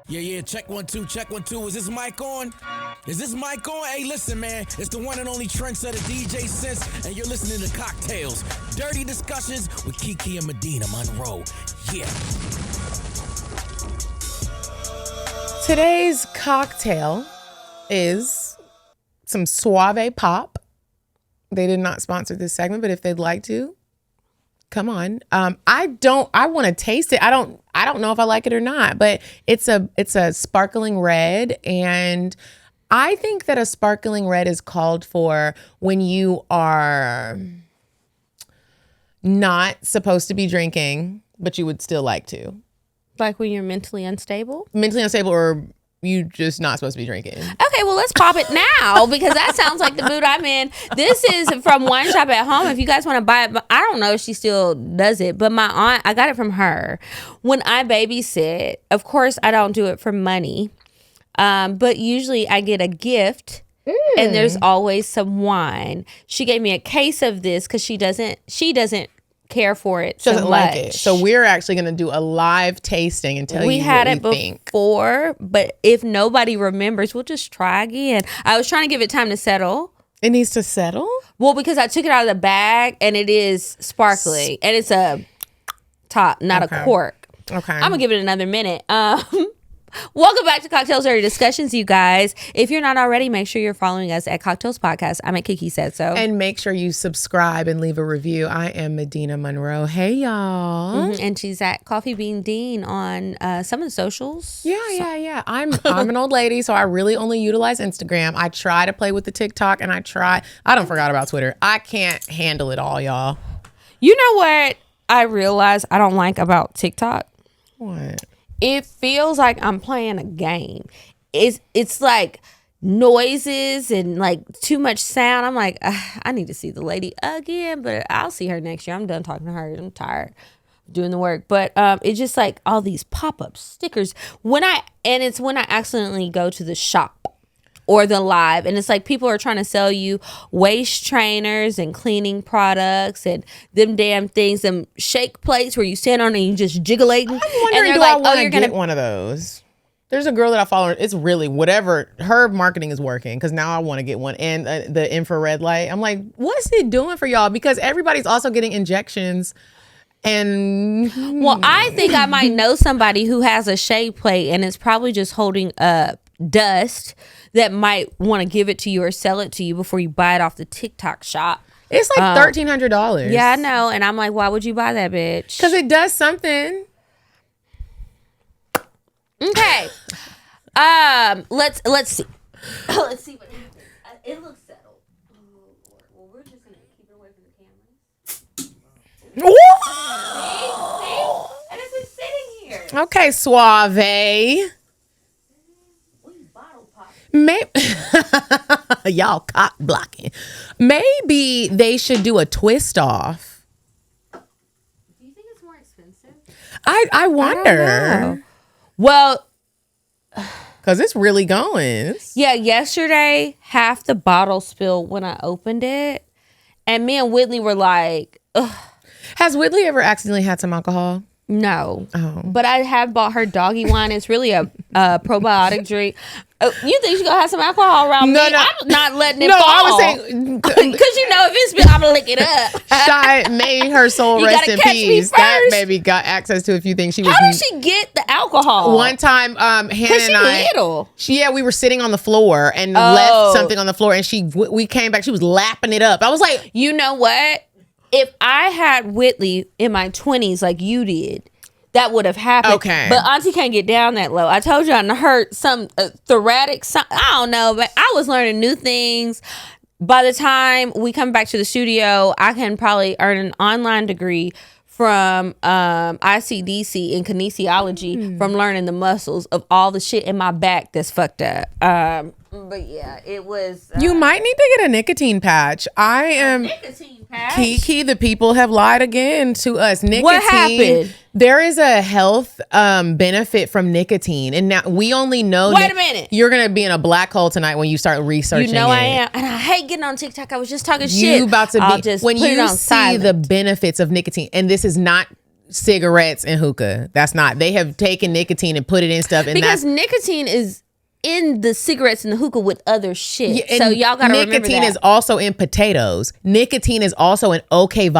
Yeah, check 1 2, check 1 2. Is this mic on? Is this mic on? Hey, listen, man. It's the one and only trendsetter DJ Sense, and you're listening to CockTales. Dirty discussions with Kiki and Medinah Monroe. Yeah. Today's cocktail is some Suave Pop. They did not sponsor this segment, but if they'd like to, come on. I want to taste it. I don't know if I like it or not, but it's a sparkling red, and I think that a sparkling red is called for when you are not supposed to be drinking, but you would still like to. Like when you're mentally unstable? Mentally unstable, or you just not supposed to be drinking. Okay, well, let's pop it now because that sounds like the mood I'm in. This is from Wine Shop at Home. If you guys want to buy it, but I don't know if she still does it, but my aunt, I got it from her. When I babysit, of course, I don't do it for money, but usually I get a gift. And there's always some wine. She gave me a case of this because she doesn't care for it so doesn't much. like it. So we're actually going to do a live tasting and tell you what we think. We had it before, but if nobody remembers, we'll just try again. I was trying to give it time to settle. It needs to settle? Well, because I took it out of the bag and it is sparkling and it's a top, not a cork. Okay. I'm going to give it another minute. Welcome back to CockTales Dirty Discussions, you guys. If you're not already, make sure you're following us at CockTales Podcast. I'm at Kiki Said So. And make sure you subscribe and leave a review. I am Medinah Monroe. Hey, y'all. And she's at Coffee Bean Dean on some of the socials. Yeah. I'm an old lady, so I really only utilize Instagram. I try to play with the TikTok, and I don't forget about Twitter. I can't handle it all, y'all. You know what I realize I don't like about TikTok? What? It feels like I'm playing a game. It's like noises and like too much sound. I'm like, I need to see the lady again, but I'll see her next year. I'm done talking to her. I'm tired of doing the work. But it's just like all these pop-up stickers. It's when I accidentally go to the shop or the live, and it's like people are trying to sell you waist trainers and cleaning products and them damn things, them shake plates where you stand on and you just jiggling. I'm wondering, do I want to get one of those? There's a girl that I follow. It's really whatever. Her marketing is working because now I want to get one. And the infrared light. I'm like, what's it doing for y'all? Because everybody's also getting injections. And well, I think I might know somebody who has a shake plate and it's probably just holding up dust that might want to give it to you or sell it to you before you buy it off the TikTok shop. It's like $1,300. Yeah, I know. And I'm like, why would you buy that, bitch? Because it does something. Okay. Let's see. Let's see what happens. It looks settled. Well, we're just gonna keep it away from the cameras. See? And it's just sitting here. Okay, Suave. Maybe y'all cock blocking. Maybe they should do a twist off. Do you think it's more expensive? I wonder. Well, because it's really going. Yeah, yesterday half the bottle spilled when I opened it, and me and Whitley were like, ugh. Has Whitley ever accidentally had some alcohol? No. Oh. But I have bought her doggy wine. It's really a probiotic drink. You think she's going to have some alcohol around me? I'm not letting it fall. I was saying... Because if it's been, I'm going to lick it up. Shy, may her soul rest in peace. That baby got access to a few things. How did she get the alcohol? One time, Hannah and I... little. We were sitting on the floor and left something on the floor, and we came back. She was lapping it up. I was like... You know what? If I had Whitley in my 20s like you did, that would have happened. Okay. But Auntie can't get down that low. I told you I heard some thoracic, I don't know, but I was learning new things. By the time we come back to the studio, I can probably earn an online degree from ICDC in kinesiology from learning the muscles of all the shit in my back that's fucked up. But yeah, it was... you might need to get a nicotine patch. I am... Nicotine patch? Kiki, the people have lied again to us. Nicotine. What happened? There is a health benefit from nicotine. And now we only know... Wait a minute. You're going to be in a black hole tonight when you start researching it. I am. And I hate getting on TikTok. I was just talking shit. You about to I'll be... just when put you it on see silent. the benefits of nicotine, and this is not cigarettes and hookah. That's not. They have taken nicotine and put it in stuff. And because nicotine is in the cigarettes and the hookah with other shit. So y'all gotta remember that. Nicotine is also in potatoes. Nicotine is also in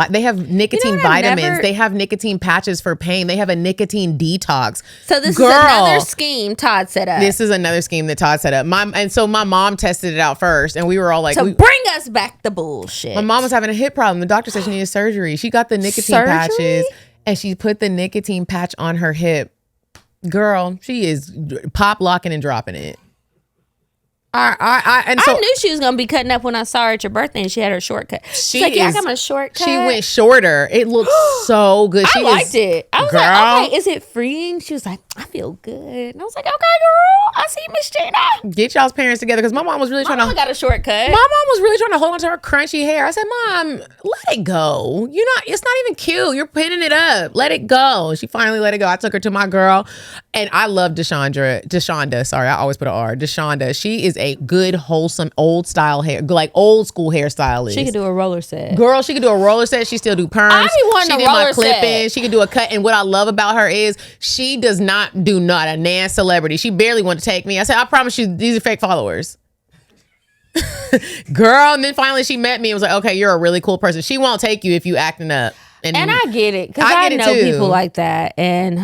they have nicotine vitamins. They have nicotine patches for pain. They have a nicotine detox. So this is another scheme Todd set up. This is another scheme that Todd set up. So my mom tested it out first, and we were all like, so bring us back the bullshit. My mom was having a hip problem. The doctor said she needed surgery. She got the nicotine patches, and she put the nicotine patch on her hip. Girl, she is pop locking and dropping it. I knew she was gonna be cutting up when I saw her at your birthday, and she had her shortcut. She's like, "Yeah, I got my shortcut." She went shorter. It looked so good. I liked it. I was like, "Okay, is it freeing?" She was like, "I feel good," and I was like, "Okay, girl, I see Miss Gina." Get y'all's parents together, because my mom was really trying to. got a shortcut. My mom was really trying to hold on to her crunchy hair. I said, "Mom, let it go. It's not even cute. You're pinning it up. Let it go." She finally let it go. I took her to my girl, and I love Deshonda. Sorry, I always put an R. Deshonda. She is a good, wholesome, old style hair, like old school hairstylist. She could do a roller set. Girl, she could do a roller set. She still do perms. I be wanting she a did roller my clip set. in. She could do a cut. And what I love about her is she does not do not a nan celebrity. She barely wanted to take me. I said, I promise you, these are fake followers. Girl, and then finally she met me and was like, okay, you're a really cool person. She won't take you if you acting up. And I get it, because I know people like that, and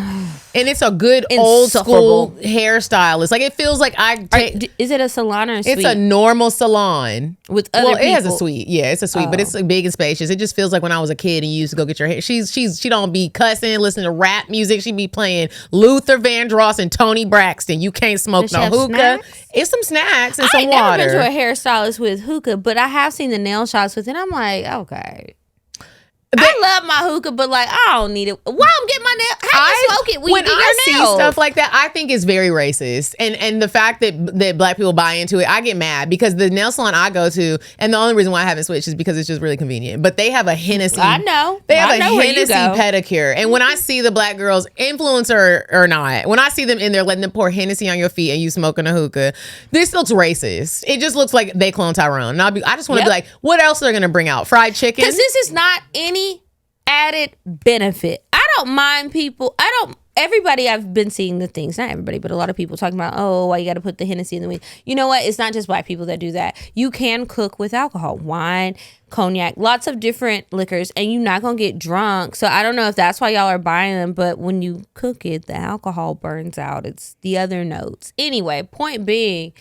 it's a good old school hairstylist. Like, it feels like is it a salon or a suite? It's a normal salon with other people. It has a suite. Yeah, it's a suite, but it's like big and spacious. It just feels like when I was a kid and you used to go get your hair. She don't be cussing, listening to rap music. She be playing Luther Vandross and Tony Braxton. You can't smoke no hookah. Snacks? It's some snacks and some water. I ain't never been to a hairstylist with hookah, but I have seen the nail shops with it. I'm like, okay. I love my hookah, but like, I don't need it. Why I'm getting my nail? How you smoke it when I see stuff like that? I think it's very racist, and the fact that black people buy into it, I get mad, because the nail salon I go to, and the only reason why I haven't switched is because it's just really convenient. But they have a Hennessy. I know. They have a Hennessy pedicure, and when I see the black girls, influencer or not, when I see them in there letting them pour Hennessy on your feet and you smoking a hookah, this looks racist. It just looks like they clone Tyrone. And I just want to be like, what else are they gonna bring out? Fried chicken? Because this is not any added benefit. I don't mind people. Everybody, I've been seeing the things, not everybody, but a lot of people talking about, oh, why you got to put the Hennessy in the weed. You know what? It's not just black people that do that. You can cook with alcohol, wine, cognac, lots of different liquors, and you're not going to get drunk. So I don't know if that's why y'all are buying them, but when you cook it, the alcohol burns out. It's the other notes. Anyway, point being,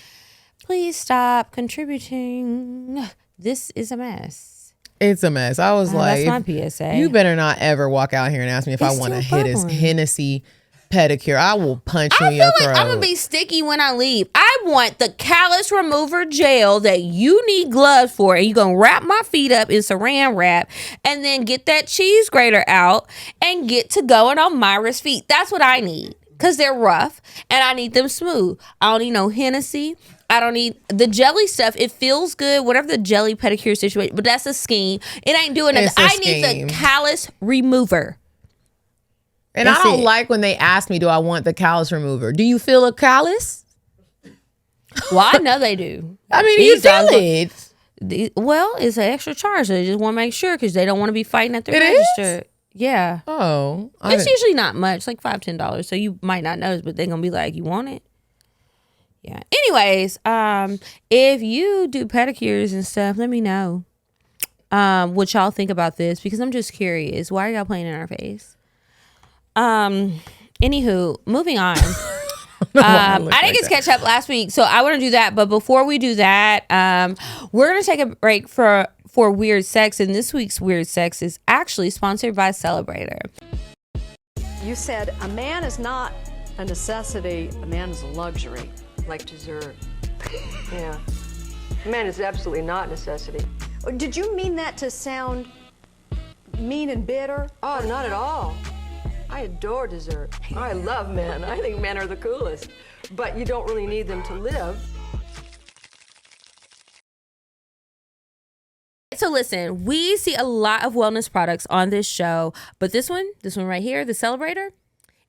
please stop contributing. This is a mess. It's a mess. I was like, that's my PSA. You better not ever walk out here and ask me if I want to hit his Hennessy pedicure. I will punch you in your throat. I'm gonna be sticky when I leave. I want the callus remover gel that you need gloves for, and you're gonna wrap my feet up in saran wrap, and then get that cheese grater out and get to going on Myra's feet. That's what I need, because they're rough and I need them smooth. I don't need no Hennessy. I don't need the jelly stuff. It feels good, whatever the jelly pedicure situation, but that's a scheme. It ain't doing nothing. I need the callus remover. And I don't like when they ask me, do I want the callus remover? Do you feel a callus? Well, I know they do. I mean, you feel it. Well, it's an extra charge. So they just want to make sure, because they don't want to be fighting at the register. Yeah. Oh. It's usually not much, like $5, $10. So you might not notice, but they're going to be like, you want it? Yeah. Anyways, if you do pedicures and stuff, let me know what y'all think about this, because I'm just curious. Why are y'all playing in our face? Anywho, moving on. I didn't get to catch up last week, so I want to do that. But before we do that, we're going to take a break for Weird Sex. And this week's Weird Sex is actually sponsored by Celebrator. You said a man is not a necessity, a man is a luxury. Like dessert. Yeah. A man is absolutely not a necessity. Did you mean that to sound mean and bitter? Oh, not at all. I adore dessert. I love men. I think men are the coolest. But you don't really need them to live. So listen, we see a lot of wellness products on this show, but this one right here, the Celebrator,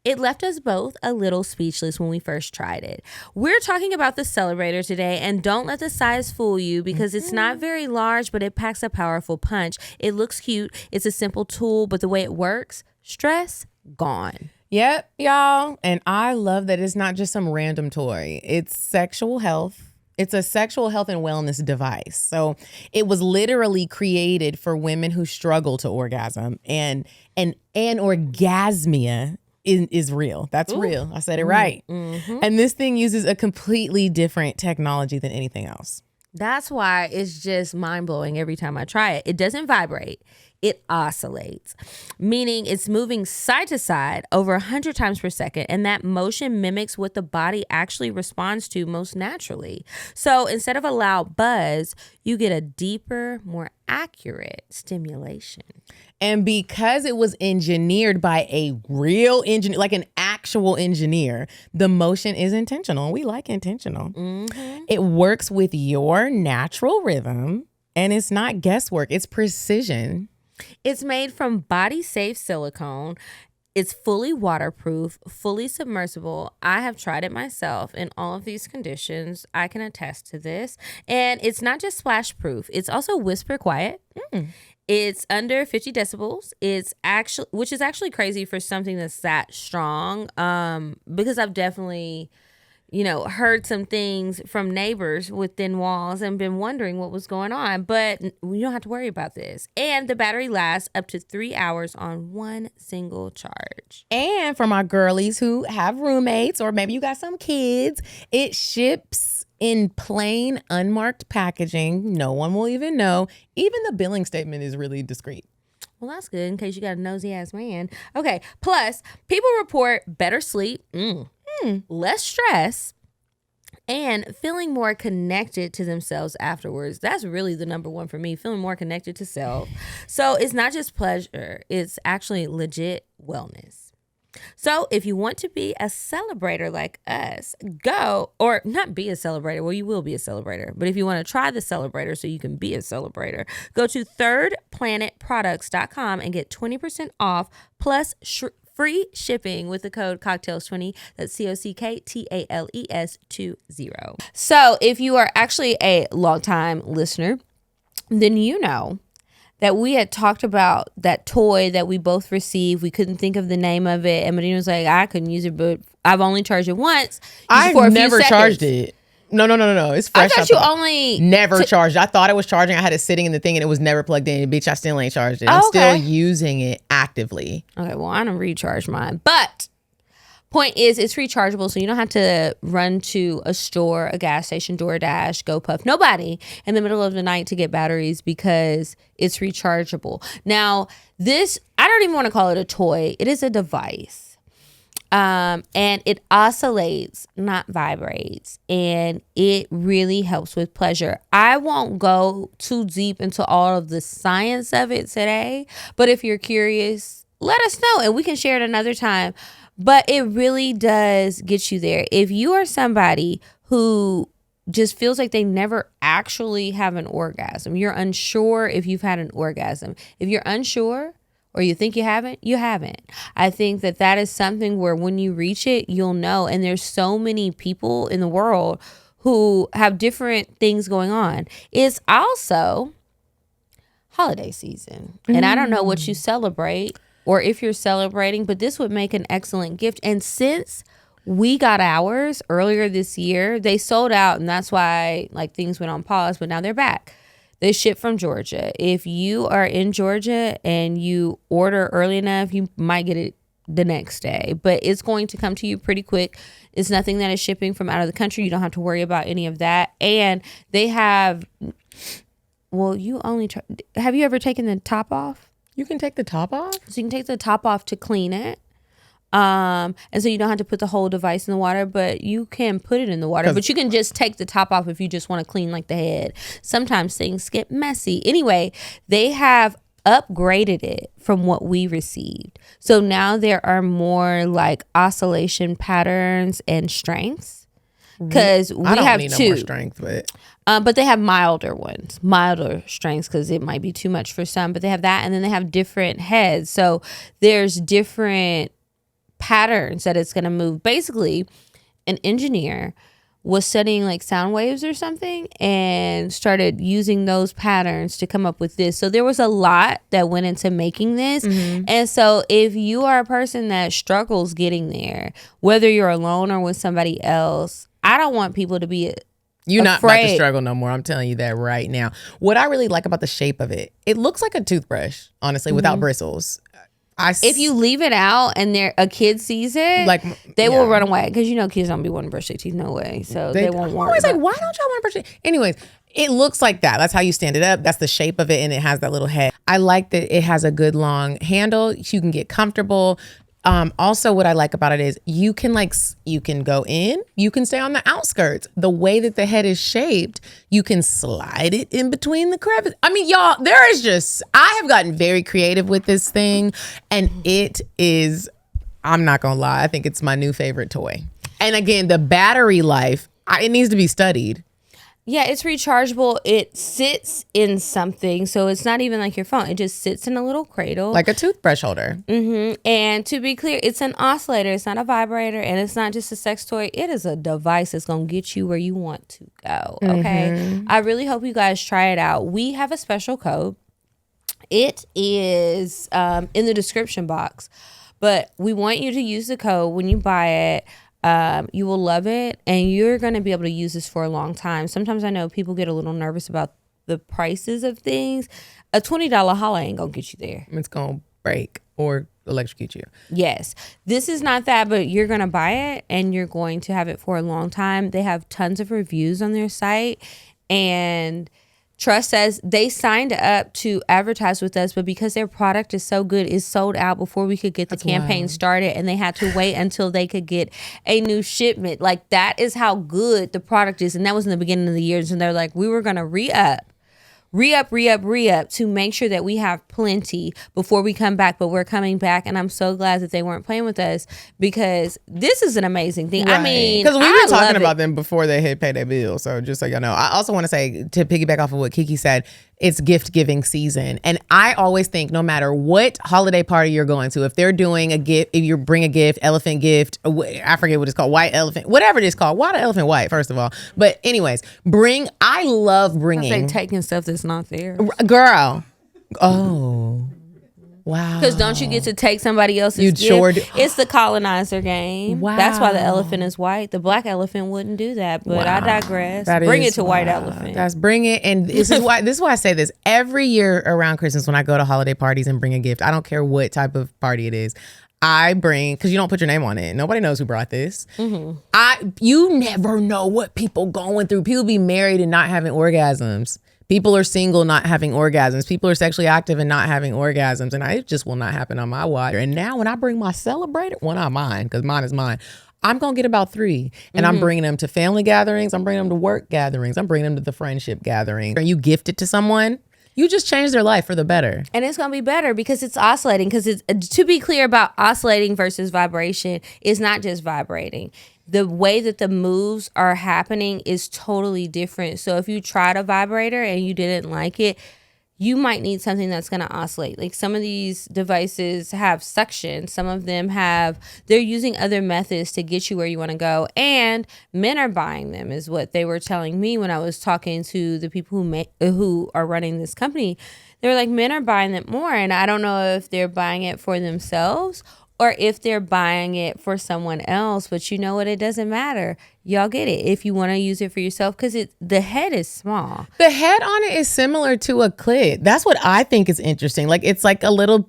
it left us both a little speechless when we first tried it. We're talking about the Celebrator today, and don't let the size fool you, because it's not very large, but it packs a powerful punch. It looks cute. It's a simple tool, but the way it works, stress gone. Yep, y'all. And I love that it's not just some random toy. It's sexual health. It's a sexual health and wellness device. So it was literally created for women who struggle to orgasm. And orgasmia is real. That's real. I said it right. Mm-hmm. And this thing uses a completely different technology than anything else. That's why it's just mind-blowing every time I try it. It doesn't vibrate. It oscillates, meaning it's moving side to side over 100 times per second, and that motion mimics what the body actually responds to most naturally. So instead of a loud buzz, you get a deeper, more accurate stimulation. And because it was engineered by a real engineer, like an actual engineer, the motion is intentional. We like intentional. Mm-hmm. It works with your natural rhythm, and it's not guesswork. It's precision. It's made from body-safe silicone. It's fully waterproof, fully submersible. I have tried it myself in all of these conditions. I can attest to this. And it's not just splash proof. It's also whisper quiet. It's under 50 decibels. Which is actually crazy for something that's that strong. Because I've definitely, heard some things from neighbors with thin walls and been wondering what was going on, but we don't have to worry about this. And the battery lasts up to 3 hours on one single charge. And for my girlies who have roommates, or maybe you got some kids, it ships in plain, unmarked packaging. No one will even know. Even the billing statement is really discreet. Well, that's good in case you got a nosy ass man. Okay. Plus, people report better sleep, less stress, and feeling more connected to themselves afterwards. That's really the number one for me, feeling more connected to self. So it's not just pleasure, it's actually legit wellness. So if you want to be a celebrator like us, or not be a celebrator, well, you will be a celebrator, but if you want to try the Celebrator so you can be a celebrator, go to thirdplanetproducts.com and get 20% off plus free shipping with the code CockTales20. That's CockTales 20. So if you are actually a longtime listener, then you know that we had talked about that toy that we both received. We couldn't think of the name of it. And Medina was like, I couldn't use it, but I've only charged it once. I've never charged it. No. It's fresh. I thought you only... Never charged. I thought I was charging. I had it sitting in the thing and it was never plugged in. Bitch, I still ain't charged it. I'm still using it actively. Okay, well, I don't recharge mine. But point is, it's rechargeable, so you don't have to run to a store, a gas station, DoorDash, GoPuff, nobody in the middle of the night to get batteries because it's rechargeable. Now, this, I don't even want to call it a toy. It is a device. And it oscillates, not vibrates, and it really helps with pleasure. I won't go too deep into all of the science of it today, but if you're curious, let us know and we can share it another time. But it really does get you there. If you are somebody who just feels like they never actually have an orgasm, you're unsure if you've had an orgasm. If you're unsure, or you think you haven't, you haven't. I think that is something where when you reach it, you'll know. And there's so many people in the world who have different things going on. It's also holiday season. And I don't know what you celebrate or if you're celebrating, but this would make an excellent gift. And since we got ours earlier this year, they sold out. And that's why things went on pause, but now they're back. They ship from Georgia. If you are in Georgia and you order early enough, you might get it the next day. But it's going to come to you pretty quick. It's nothing that is shipping from out of the country. You don't have to worry about any of that. And they have, have you ever taken the top off? You can take the top off? So you can take the top off to clean it. And so you don't have to put the whole device in the water, but you can put it in the water, but you can just take the top off if you just want to clean the head. Sometimes things get messy. Anyway, they have upgraded it from what we received. So now there are more oscillation patterns and strengths because we have two. No more strength, but they have milder strengths because it might be too much for some, but they have that. And then they have different heads. So there's different patterns that it's going to move. Basically, an engineer was studying like sound waves or something and started using those patterns to come up with this. So there was a lot that went into making this. And so if you are a person that struggles getting there, whether you're alone or with somebody else, I don't want people to be You're not about to afraid. struggle no more. I'm telling you that right now. What I really like about the shape of it, it looks like a toothbrush, honestly, without bristles. If you leave it out and a kid sees it, Like, they yeah. will run away because kids don't be wanting to brush their teeth, no way. So they won't I'm worry. always like, why don't y'all want to brush it? Anyways, it looks like that. That's how you stand it up. That's the shape of it, and it has that little head. I like that it has a good long handle. You can get comfortable. Also, what I like about it is you can go in, you can stay on the outskirts. The way that the head is shaped, you can slide it in between the crevices. I mean, y'all, I have gotten very creative with this thing, and it is, I'm not gonna lie, I think it's my new favorite toy. And again, the battery life, it needs to be studied. Yeah, it's rechargeable. It sits in something, so it's not even like your phone. It just sits in a little cradle. Like a toothbrush holder. And to be clear, it's an oscillator. It's not a vibrator, and it's not just a sex toy. It is a device that's going to get you where you want to go, okay? I really hope you guys try it out. We have a special code. It is in the description box, but we want you to use the code when you buy it. You will love it, and you're going to be able to use this for a long time. Sometimes I know people get a little nervous about the prices of things. A $20 holla ain't going to get you there. It's going to break or electrocute you. Yes. This is not that, but you're going to buy it, and you're going to have it for a long time. They have tons of reviews on their site, and Trust says they signed up to advertise with us, but because their product is so good, it's sold out before we could get the campaign started, and they had to wait until they could get a new shipment. Like, that is how good the product is, and that was in the beginning of the year. And they're like, we were going to re-up to make sure that we have plenty before we come back, but we're coming back, and I'm so glad that they weren't playing with us, because this is an amazing thing. Right. I mean, because we were talking love about them before they hit pay their bill. So just so y'all know, I also want to say, to piggyback off of what Kiki said, it's gift giving season, and I always think no matter what holiday party you're going to, if they're doing a gift, if you bring a gift, elephant gift, I forget what it's called, white elephant, whatever it is called. Why the elephant white, first of all? But anyways, I love bringing. They taking stuff that's not there. Girl. Oh. Wow. Because don't you get to take somebody else's You gift? sure do. It's the colonizer game. Wow. That's why the elephant is white. The black elephant wouldn't do that, but I digress. Bring it to white elephant. That's bring it. And this is why I say this. Every year around Christmas, when I go to holiday parties and bring a gift, I don't care what type of party it is, I bring, because you don't put your name on it. Nobody knows who brought this. You never know what people going through. People be married and not having orgasms. People are single, not having orgasms. People are sexually active and not having orgasms. And it just will not happen on my watch. And now when I bring my Celebrator, well, not mine, because mine is mine, I'm going to get about 3. And I'm bringing them to family gatherings. I'm bringing them to work gatherings. I'm bringing them to the friendship gathering. And you gift it to someone, you just change their life for the better. And it's going to be better because it's oscillating. Because it's, to be clear about oscillating versus vibration, is not just vibrating. The way that the moves are happening is totally different. So if you tried a vibrator and you didn't like it, you might need something that's going to oscillate. Like, some of these devices have suction. Some of them they're using other methods to get you where you want to go. And men are buying them, is what they were telling me when I was talking to the people who are running this company. They were like, men are buying them more. And I don't know if they're buying it for themselves or if they're buying it for someone else. But you know what? It doesn't matter. Y'all get it if you want to use it for yourself, because the head is small. The head on it is similar to a clit. That's what I think is interesting. Like, it's like a little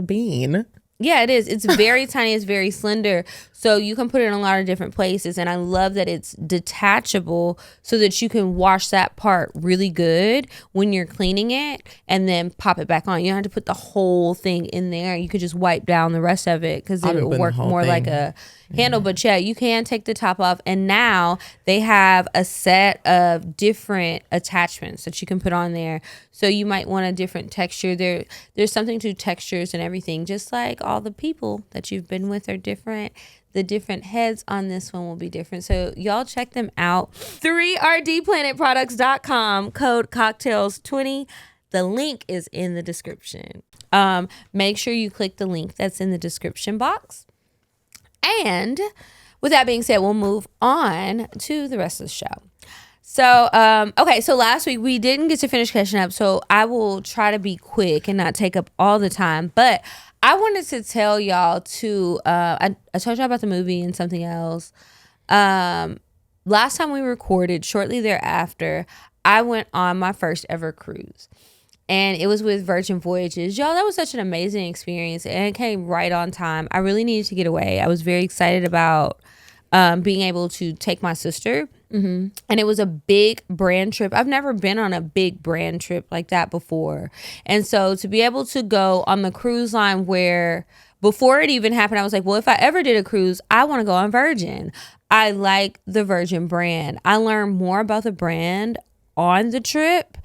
bean. Yeah, it is. It's very tiny. It's very slender. So you can put it in a lot of different places. And I love that it's detachable so that you can wash that part really good when you're cleaning it and then pop it back on. You don't have to put the whole thing in there. You could just wipe down the rest of it because it will work more like a handle. But yeah, you can take the top off. And now they have a set of different attachments that you can put on there. So you might want a different texture. There's something to textures and everything, just like all the people that you've been with are different. The different heads on this one will be different. So y'all check them out. 3rdplanetproducts.com, code CockTales20. The link is in the description. Make sure you click the link that's in the description box. And with that being said, we'll move on to the rest of the show. So, okay, so last week we didn't get to finish catching up, so I will try to be quick and not take up all the time. But I wanted to tell y'all too, I told y'all about the movie and something else. Last time we recorded, shortly thereafter, I went on my first ever cruise. And it was with Virgin Voyages. Y'all, that was such an amazing experience. And it came right on time. I really needed to get away. I was very excited about being able to take my sister. Mm-hmm. And it was a big brand trip. I've never been on a big brand trip like that before. And so to be able to go on the cruise line where before it even happened, I was like, well, if I ever did a cruise, I want to go on Virgin. I like the Virgin brand. I learned more about the brand on the trip.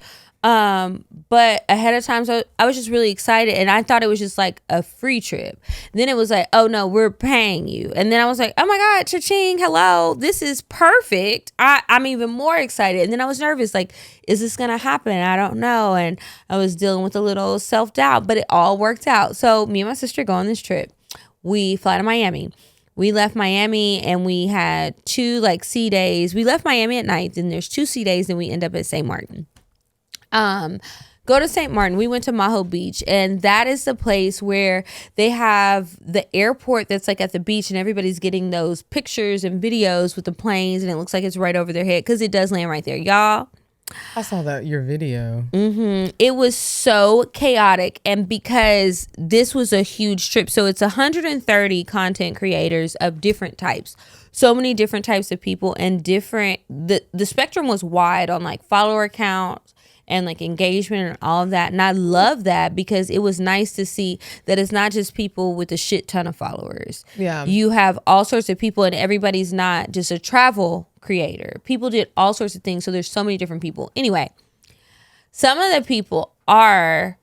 But ahead of time, so I was just really excited, and I thought it was just like a free trip. Then it was like, oh no, we're paying you. And then I was like, oh my God, cha-ching, hello, this is perfect. I'm even more excited. And then I was nervous, like, is this gonna happen? I don't know. And I was dealing with a little self-doubt, but it all worked out. So me and my sister go on this trip. We fly to Miami. We left Miami and we had 2 like sea days. We left Miami at night, then there's 2 sea days, then we end up at St. Martin. Go to St. Martin. We went to Maho Beach, and that is the place where they have the airport that's like at the beach, and everybody's getting those pictures and videos with the planes, and it looks like it's right over their head because it does land right there, y'all. I saw your video. Mm-hmm. It was so chaotic, and because this was a huge trip, so it's 130 content creators of different types. So many different types of people, and the spectrum was wide on like follower counts and like engagement and all of that. And I love that because it was nice to see that it's not just people with a shit ton of followers. Yeah. You have all sorts of people, and everybody's not just a travel creator. People did all sorts of things. So there's so many different people. Anyway, some of the people are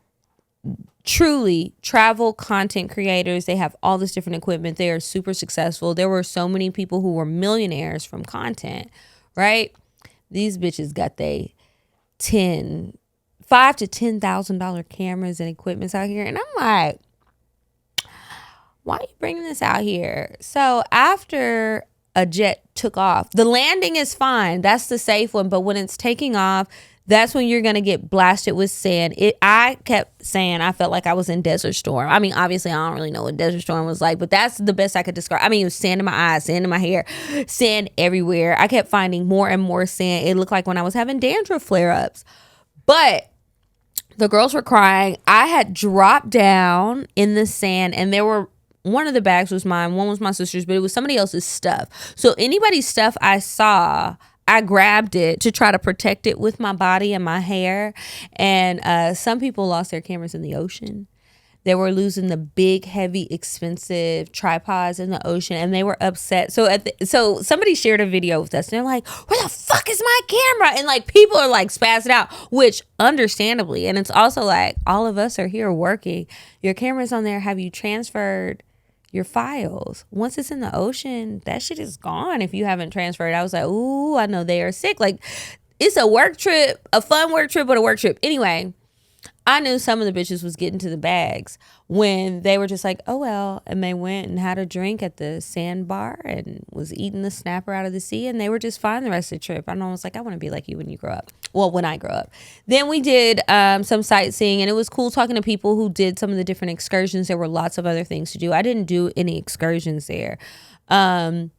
truly travel content creators. They have all this different equipment. They are super successful. There were so many people who were millionaires from content, right? These bitches got $5,000 to $10,000 cameras and equipments out here. And I'm like, why are you bringing this out here? So after a jet took off, the landing is fine. That's the safe one. But when it's taking off, that's when you're going to get blasted with sand. I kept saying I felt like I was in Desert Storm. I mean, obviously, I don't really know what Desert Storm was like, but that's the best I could describe. I mean, it was sand in my eyes, sand in my hair, sand everywhere. I kept finding more and more sand. It looked like when I was having dandruff flare-ups. But the girls were crying. I had dropped down in the sand, and one of the bags was mine, one was my sister's, but it was somebody else's stuff. So anybody's stuff I saw, I grabbed it to try to protect it with my body and my hair. And some people lost their cameras in the ocean. They were losing the big, heavy, expensive tripods in the ocean, and they were upset. So somebody shared a video with us, and they're like, where the fuck is my camera? And like people are like spazzing out, which understandably. And it's also like, all of us are here working. Your camera's on there. Have you transferred your files? Once it's in the ocean, that shit is gone if you haven't transferred. I was like, ooh, I know they are sick. Like, it's a work trip, a fun work trip, but a work trip. Anyway, I knew some of the bitches was getting to the bags when they were just like, oh, well, and they went and had a drink at the sandbar and was eating the snapper out of the sea, and they were just fine the rest of the trip. And I was like, I want to be like you when you grow up. Well, when I grow up. Then we did some sightseeing, and it was cool talking to people who did some of the different excursions. There were lots of other things to do. I didn't do any excursions there. And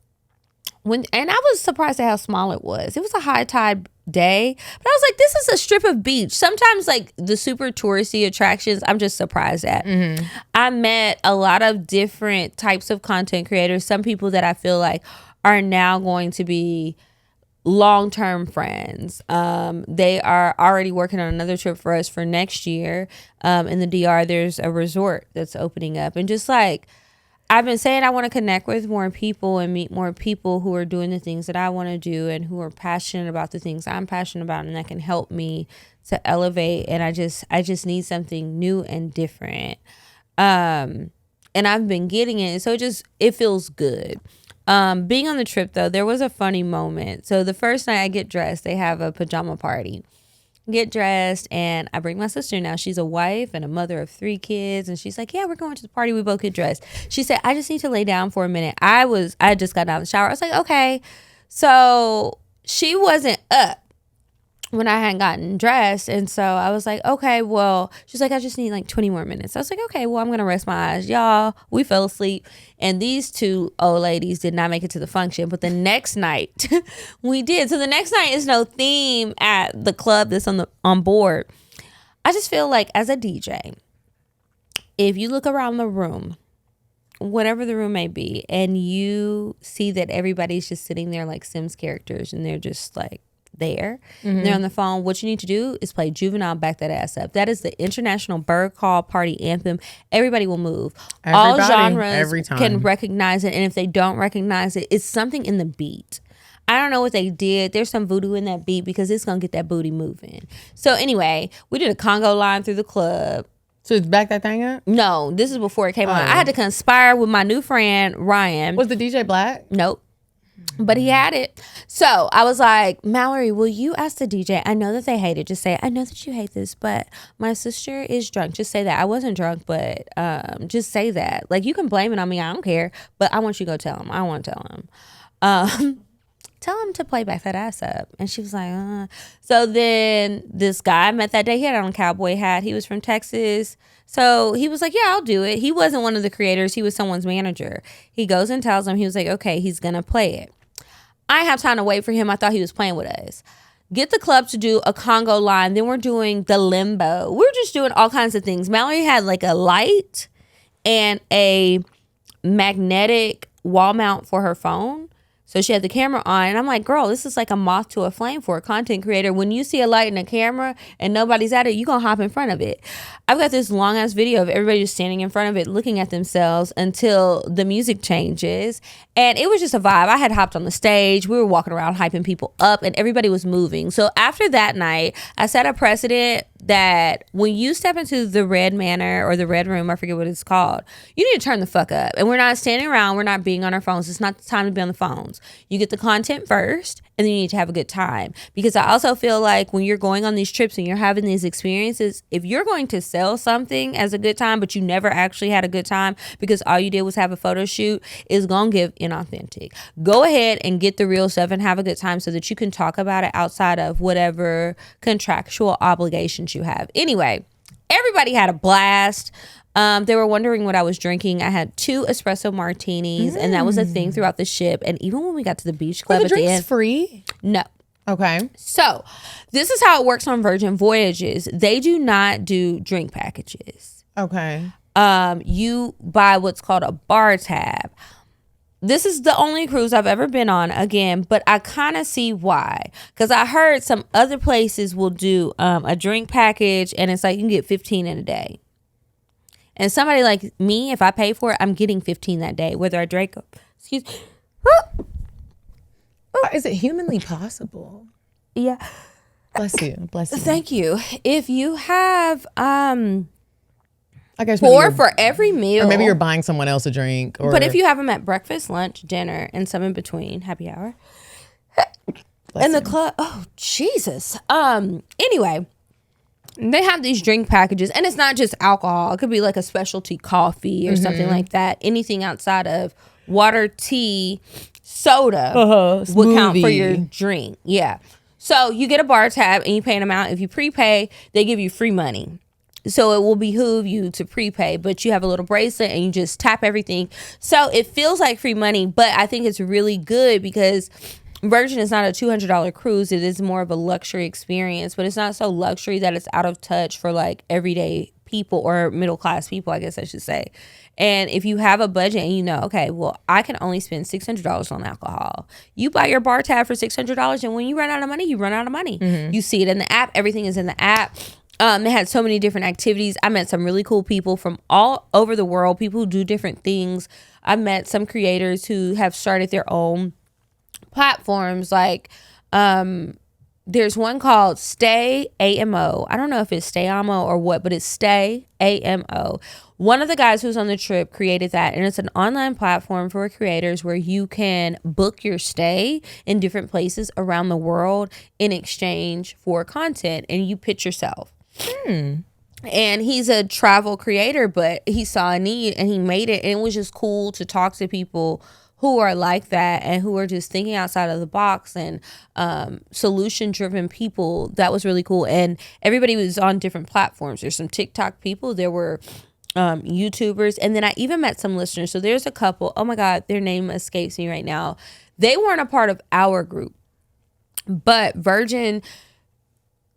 I was surprised at how small it was. It was a high tide day, but I was like, this is a strip of beach. Sometimes like the super touristy attractions, I'm just surprised at. Mm-hmm. I met a lot of different types of content creators. Some people that I feel like are now going to be long-term friends. They are already working on another trip for us for next year. In the DR, there's a resort that's opening up, and just like I've been saying, I want to connect with more people and meet more people who are doing the things that I want to do and who are passionate about the things I'm passionate about, and that can help me to elevate. And I just need something new and different. And I've been getting it. So it feels good. Being on the trip though, there was a funny moment. So the first night I get dressed, they have a pajama party. get dressed, and I bring my sister. Now she's a wife and a mother of 3 kids, and she's like, yeah, we're going to the party. We both get dressed. She said, I just need to lay down for a minute. I just got out of the shower. I was like, okay. So she wasn't up when I hadn't gotten dressed, and so I was like, okay, well, she's like, I just need like 20 more minutes. I was like, okay, well, I'm gonna rest my eyes. Y'all, we fell asleep, and these 2 old ladies did not make it to the function, but the next night we did. So the next night is no theme at the club that's on board. I just feel like as a DJ, if you look around the room, whatever the room may be, and you see that everybody's just sitting there like Sims characters, and they're just like there, they're on the phone, what you need to do is play Juvenile, Back That Ass Up. That is the international bird call party anthem. Everybody will move. All genres can recognize it, and if they don't recognize it, it's something in the beat. I don't know what they did. There's some voodoo in that beat because it's gonna get that booty moving. So anyway, we did a Congo line through the club. So it's Back That Thing Up? No, this is before it came on. I had to conspire with my new friend Ryan. Was the DJ black? Nope. But he had it. So I was like, Mallory, will you ask the DJ? I know that they hate it. Just say, I know that you hate this, but my sister is drunk. Just say that. I wasn't drunk, but just say that. Like, you can blame it on me. I don't care. But I want you to go tell him. I want to tell him. Tell him to play Back That Ass Up. And she was like, So then this guy I met that day, he had on a cowboy hat. He was from Texas. So he was like, yeah, I'll do it. He wasn't one of the creators. He was someone's manager. He goes and tells him, he was like, okay, he's going to play it. I have time to wait for him. I thought he was playing with us. Get the club to do a Congo line. Then we're doing the limbo. We're just doing all kinds of things. Mallory had like a light and a magnetic wall mount for her phone. So she had the camera on, and I'm like, girl, this is like a moth to a flame for a content creator. When you see a light and a camera and nobody's at it, you're going to hop in front of it. I've got this long ass video of everybody just standing in front of it, looking at themselves until the music changes. And it was just a vibe. I had hopped on the stage. We were walking around hyping people up, and everybody was moving. So after that night, I set a precedent that when you step into the Red Manor or the Red Room, I forget what it's called, you need to turn the fuck up. And we're not standing around. We're not being on our phones. It's not the time to be on the phones. You get the content first, and then you need to have a good time. Because I also feel like when you're going on these trips and you're having these experiences, if you're going to sell something as a good time, but you never actually had a good time because all you did was have a photo shoot, is going to give inauthentic. Go ahead and get the real stuff and have a good time so that you can talk about it outside of whatever contractual obligations you have. Anyway, everybody had a blast. They were wondering what I was drinking. I had 2 espresso martinis, and that was a thing throughout the ship. And even when we got to the beach club at the end, free? No. Okay. So this is how it works on Virgin Voyages. They do not do drink packages. Okay. You buy what's called a bar tab. This is the only cruise I've ever been on, again, but I kind of see why. Because I heard some other places will do a drink package, and it's like you can get 15 in a day. And somebody like me, if I pay for it, I'm getting 15 that day, whether I drink. Excuse me. Is it humanly possible? Yeah. Bless you. Bless you. Thank you. If you have I guess 4 for every meal. Or maybe you're buying someone else a drink. Or, but if you have them at breakfast, lunch, dinner, and some in between, happy hour. And the club, oh, Jesus. Anyway, they have these drink packages, and it's not just alcohol. It could be like a specialty coffee or something like that. Anything outside of water, tea, soda would count for your drink. Yeah. So you get a bar tab and you pay an amount. If you prepay, they give you free money. So it will behoove you to prepay, but you have a little bracelet and you just tap everything. So it feels like free money, but I think it's really good because Virgin is not a $200 cruise. It is more of a luxury experience, but it's not so luxury that it's out of touch for like everyday people or middle class people, I guess I should say. And if you have a budget and you know, okay, well, I can only spend $600 on alcohol. You buy your bar tab for $600, and when you run out of money, you run out of money. You see it in the app. Everything is in the app. It had so many different activities. I met some really cool people from all over the world, people who do different things. I met some creators who have started their own platforms. Like, there's one called Stay AMO. I don't know if it's Stay AMO or what, but it's Stay AMO. One of the guys who's on the trip created that, and it's an online platform for creators where you can book your stay in different places around the world in exchange for content, and you pitch yourself. And he's a travel creator, but he saw a need and he made it. And it was just cool to talk to people who are like that and who are just thinking outside of the box and solution driven people. That was really cool. And everybody was on different platforms. There's some TikTok people. There were YouTubers. And then I even met some listeners. So there's a couple. Oh my God, their name escapes me right now. They weren't a part of our group, but Virgin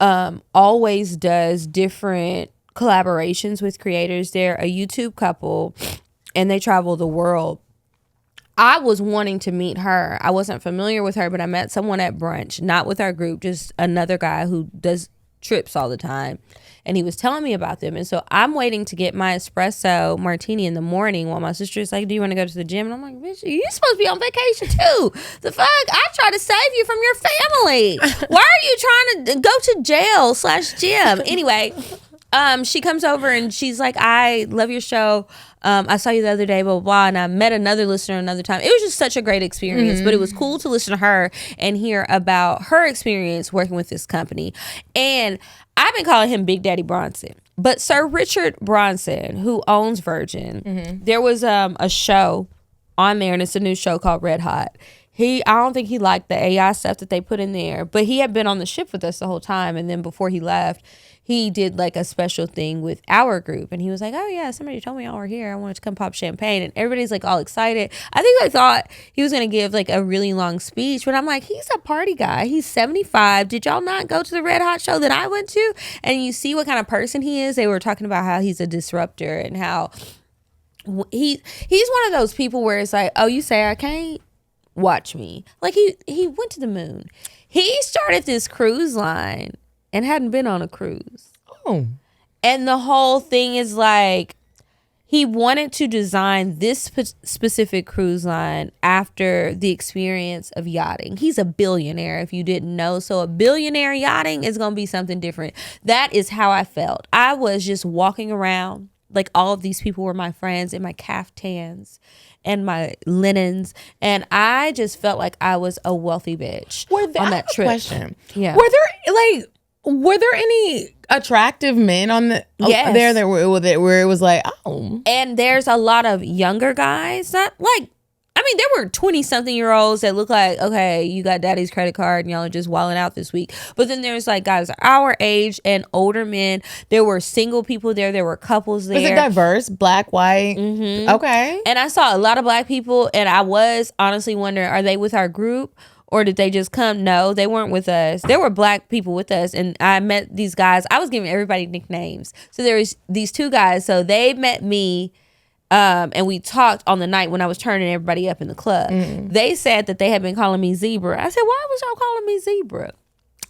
always does different collaborations with creators. They're a YouTube couple and they travel the world. I was wanting to meet her. I wasn't familiar with her, but I met someone at brunch, not with our group, just another guy who does trips all the time. And he was telling me about them. And so I'm waiting to get my espresso martini in the morning while my sister's like, do you want to go to the gym? And I'm like, bitch, you're supposed to be on vacation too. The fuck? I try to save you from your family. Why are you trying to go to jail/gym? Anyway, she comes over and she's like, I love your show. I saw you the other day, blah, blah, blah. And I met another listener another time. It was just such a great experience, but it was cool to listen to her and hear about her experience working with this company. And I've been calling him Big Daddy Bronson, but Sir Richard Bronson, who owns Virgin, there was a show on there, and it's a new show called Red Hot. I don't think he liked the AI stuff that they put in there, but he had been on the ship with us the whole time. And then before he left, he did like a special thing with our group. And he was like, oh yeah, somebody told me y'all were here. I wanted to come pop champagne. And everybody's like all excited. I think I thought he was going to give like a really long speech, but I'm like, he's a party guy. He's 75. Did y'all not go to the Red Hot show that I went to? And you see what kind of person he is. They were talking about how he's a disruptor and how he's one of those people where it's like, oh, you say I can't? Watch me. Like he went to the moon. He started this cruise line and hadn't been on a cruise. Oh. And the whole thing is like, he wanted to design this specific cruise line after the experience of yachting. He's a billionaire, if you didn't know. So a billionaire yachting is going to be something different. That is how I felt. I was just walking around like all of these people were my friends in my caftans and my linens, and I just felt like I was a wealthy bitch on that trip. Question. Yeah. Were there any attractive men on the there that where it was like, oh? And there's a lot of younger guys, not like, I mean, there were 20-something-year-olds that look like, okay, you got daddy's credit card and y'all are just wilding out this week. But then there's like guys our age and older men. There were single people there. There were couples there. Was it diverse? Black, white? Mm-hmm. Okay. And I saw a lot of black people, and I was honestly wondering, are they with our group? Or did they just come? No, they weren't with us. There were black people with us. And I met these guys. I was giving everybody nicknames. So there was these two guys. So they met me. And we talked on the night when I was turning everybody up in the club. They said that they had been calling me Zebra. I said, why was y'all calling me Zebra?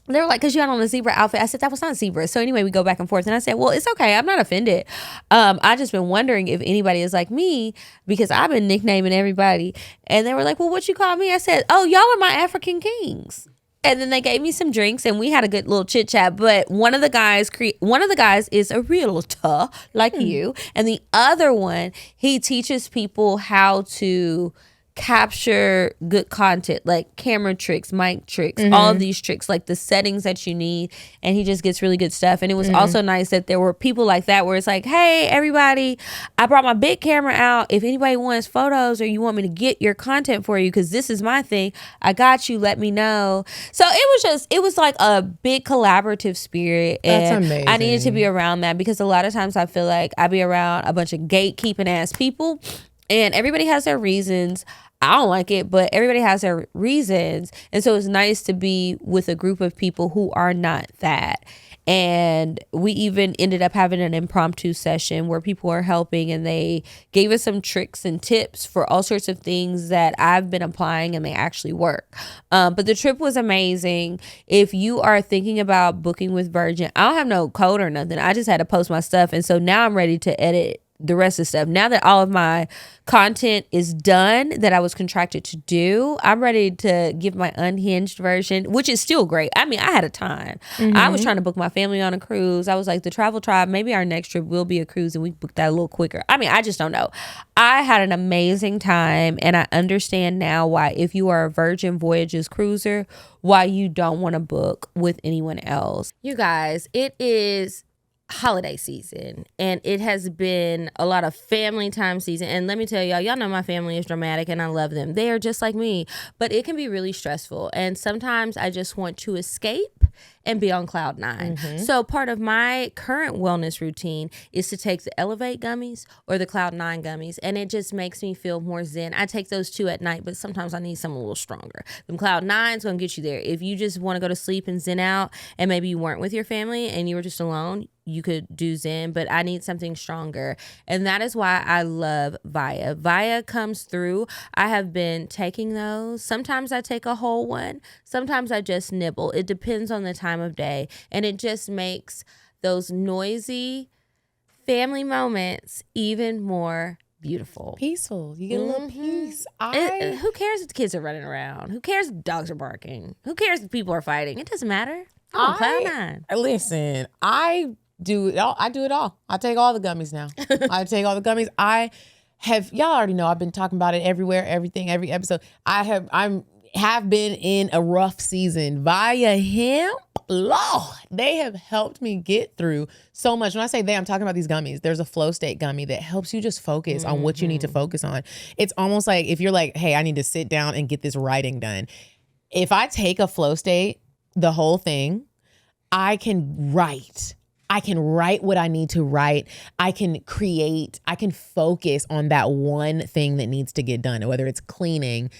They were like, because you had on a zebra outfit. I said, that was not zebra. So anyway, we go back and forth. And I said, well, it's okay. I'm not offended. I just been wondering if anybody is like me, because I've been nicknaming everybody. And they were like, well, what you call me? I said, oh, y'all are my African kings. And then they gave me some drinks and we had a good little chit chat. But one of the guys is a realtor like you. And the other one, he teaches people how to capture good content, like camera tricks, mic tricks, all of these tricks, like the settings that you need. And he just gets really good stuff. And it was also nice that there were people like that where it's like, hey, everybody, I brought my big camera out. If anybody wants photos or you want me to get your content for you, because this is my thing, I got you, let me know. So it was like a big collaborative spirit. And that's amazing. I needed to be around that, because a lot of times I feel like I be around a bunch of gatekeeping ass people. And everybody has their reasons. I don't like it, but everybody has their reasons. And so it's nice to be with a group of people who are not that. And we even ended up having an impromptu session where people are helping, and they gave us some tricks and tips for all sorts of things that I've been applying, and they actually work. But the trip was amazing. If you are thinking about booking with Virgin, I don't have no code or nothing. I just had to post my stuff. And so now I'm ready to edit the rest of the stuff. Now that all of my content is done that I was contracted to do, I'm ready to give my unhinged version, which is still great. I mean, I had a time. I was trying to book my family on a cruise. I was like, the Travel Tribe, maybe our next trip will be a cruise, and we booked that a little quicker. I mean, I just don't know. I had an amazing time, and I understand now why, if you are a Virgin Voyages cruiser, why you don't want to book with anyone else. You guys, it is holiday season, and it has been a lot of family time season. And let me tell y'all know my family is dramatic and I love them. They are just like me, but it can be really stressful. And sometimes I just want to escape and be on cloud nine. So part of my current wellness routine is to take the Elevate gummies or the Cloud 9 gummies, and it just makes me feel more zen. I take those 2 at night, but sometimes I need something a little stronger. The Cloud 9's gonna get you there. If you just want to go to sleep and zen out, and maybe you weren't with your family and you were just alone, you could do zen, but I need something stronger. And that is why I love VIIA. VIIA comes through. I have been taking those. Sometimes I take a whole one. Sometimes I just nibble. It depends on the time of day. And it just makes those noisy family moments even more beautiful. Peaceful. You get a little peace. Who cares if the kids are running around? Who cares if dogs are barking? Who cares if people are fighting? It doesn't matter. I'm on cloud 9. Listen, I do it all. I take all the gummies now. I take all the gummies. Y'all already know I've been talking about it everywhere, everything, every episode. I have been in a rough season. VIIA hemp, Lord, they have helped me get through so much. When I say they, I'm talking about these gummies. There's a flow state gummy that helps you just focus on what you need to focus on. It's almost like if you're like, hey, I need to sit down and get this writing done. If I take a flow state, the whole thing, I can write. I can write what I need to write. I can create. I can focus on that one thing that needs to get done, whether it's cleaning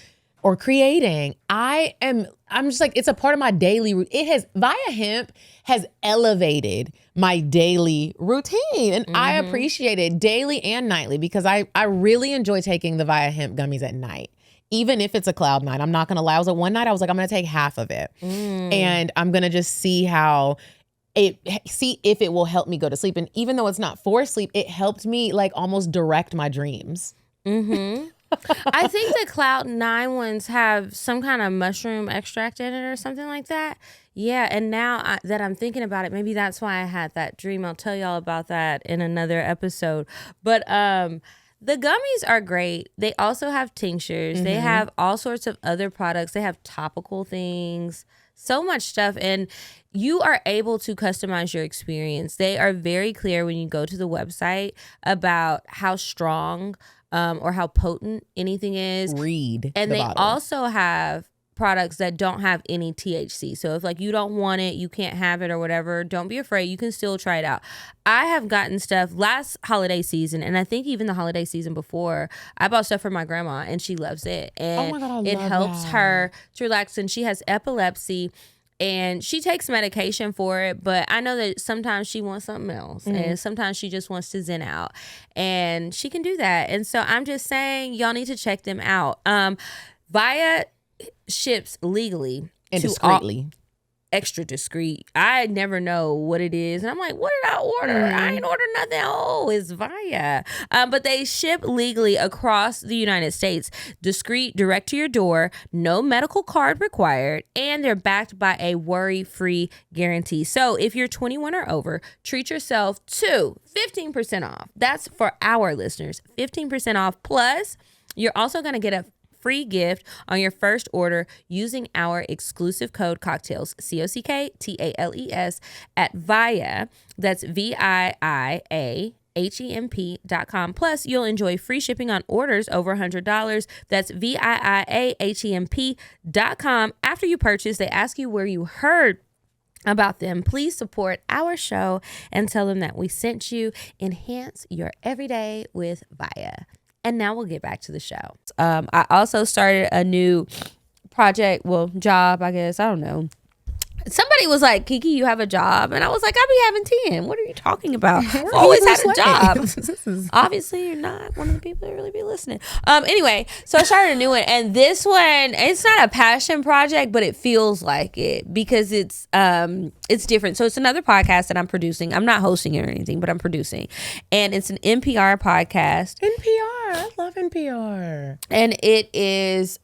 or creating. I'm just like, it's a part of my daily routine. VIIA hemp has elevated my daily routine, and I appreciate it daily and nightly, because I really enjoy taking the VIIA hemp gummies at night. Even if it's a cloud 9, I'm not gonna lie. One night I was like, I'm gonna take half of it, and I'm gonna just see if it will help me go to sleep. And even though it's not for sleep, it helped me like almost direct my dreams. I think the Cloud 9 ones have some kind of mushroom extract in it or something like that. Yeah, and now that I'm thinking about it, maybe that's why I had that dream. I'll tell y'all about that in another episode. But the gummies are great. They also have tinctures. They have all sorts of other products. They have topical things, so much stuff. And you are able to customize your experience. They are very clear when you go to the website about how strong or how potent anything is. Read and the they bottle. also have products that don't have any THC. So if like you don't want it, you can't have it or whatever, don't be afraid. You can still try it out. I have gotten stuff last holiday season, and I think even the holiday season before, I bought stuff for my grandma and she loves it. And my God, I it love helps that. her to relax, and she has epilepsy. And she takes medication for it, but I know that sometimes she wants something else, and sometimes she just wants to zen out, and she can do that. And so I'm just saying, y'all need to check them out. VIIA ships legally and to discreetly. Extra discreet. I never know what it is, and I'm like, what did I order? I ain't ordered nothing. Oh, it's VIIA. But they ship legally across the United States. Discreet, direct to your door, no medical card required, and they're backed by a worry-free guarantee. So if you're 21 or over, treat yourself to 15% off. That's for our listeners, 15% off. Plus, you're also going to get a free gift on your first order using our exclusive code CockTales, CockTales, at VIIA. That's VIIAHEMP.com. Plus, you'll enjoy free shipping on orders over $100. That's VIIAHEMP.com. After you purchase, they ask you where you heard about them. Please support our show and tell them that we sent you. Enhance your everyday with VIIA. And now we'll get back to the show. I also started a new project, job, I guess. I don't know. Somebody was like, Kiki, you have a job. And I was like, I be having 10. What are you talking about? I've always had a job. Obviously, you're not one of the people that really be listening. Anyway, so I started a new one. And this one, it's not a passion project, but it feels like it because it's different. So it's another podcast that I'm producing. I'm not hosting it or anything, but I'm producing. And it's an NPR podcast. NPR. I love NPR. And it is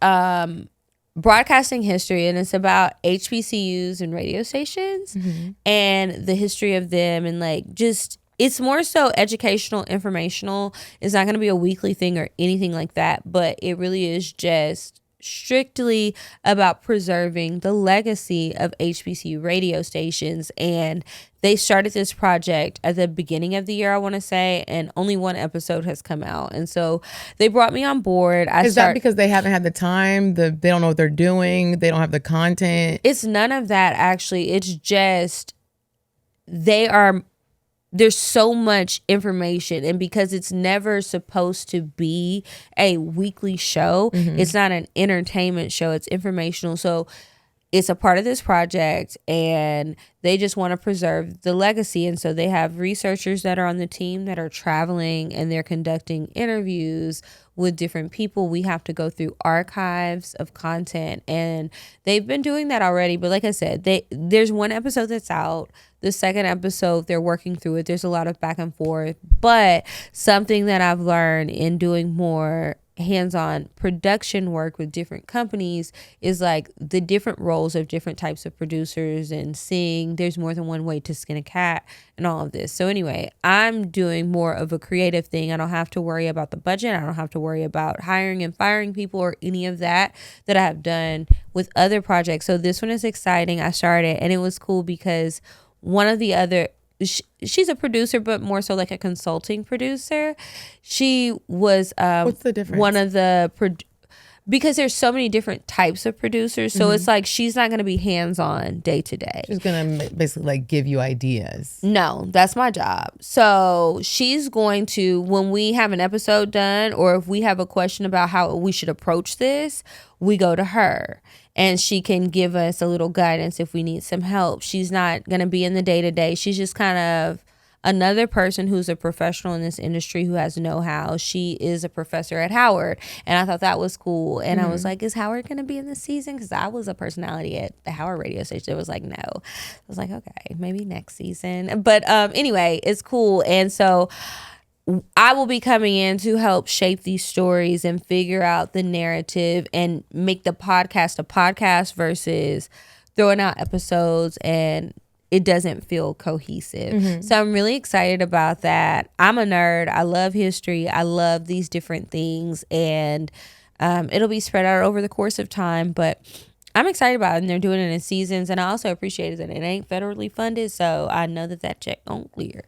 broadcasting history, and it's about HBCUs and radio stations and the history of them, and like just it's more so educational, informational. It's not going to be a weekly thing or anything like that, but it really is just strictly about preserving the legacy of HBCU radio stations. And they started this project at the beginning of the year, I want to say, and only one episode has come out. And so they brought me on board. Is that because they haven't had the time? They don't know what they're doing? They don't have the content? It's none of that, actually. It's just there's so much information, and because it's never supposed to be a weekly show, it's not an entertainment show, it's informational. So it's a part of this project, and they just want to preserve the legacy. And so they have researchers that are on the team that are traveling, and they're conducting interviews with different people. We have to go through archives of content, and they've been doing that already. But like I said, there's one episode that's out. The second episode, they're working through it. There's a lot of back and forth. But something that I've learned in doing more hands-on production work with different companies is like the different roles of different types of producers, and seeing there's more than one way to skin a cat and all of this. So anyway, I'm doing more of a creative thing. I don't have to worry about the budget. I don't have to worry about hiring and firing people or any of that I have done with other projects. So this one is exciting. I started, and it was cool because one of the other, she's a producer, but more so like a consulting producer. She was what's the difference? One of the because there's so many different types of producers. So it's like she's not going to be hands-on day to day. She's going to basically like give you ideas. No, that's my job. So she's going to, when we have an episode done, or if we have a question about how we should approach this, we go to her. And she can give us a little guidance if we need some help. She's not going to be in the day-to-day. She's just kind of another person who's a professional in this industry who has know-how. She is a professor at Howard. And I thought that was cool. And I was like, is Howard going to be in this season? Because I was a personality at the Howard radio station. It was like, no. I was like, okay, maybe next season. But anyway, it's cool. And so I will be coming in to help shape these stories and figure out the narrative and make the podcast a podcast versus throwing out episodes and it doesn't feel cohesive. So I'm really excited about that. I'm a nerd. I love history. I love these different things, and it'll be spread out over the course of time, but I'm excited about it, and they're doing it in seasons. And I also appreciate that it ain't federally funded, so I know that check won't clear.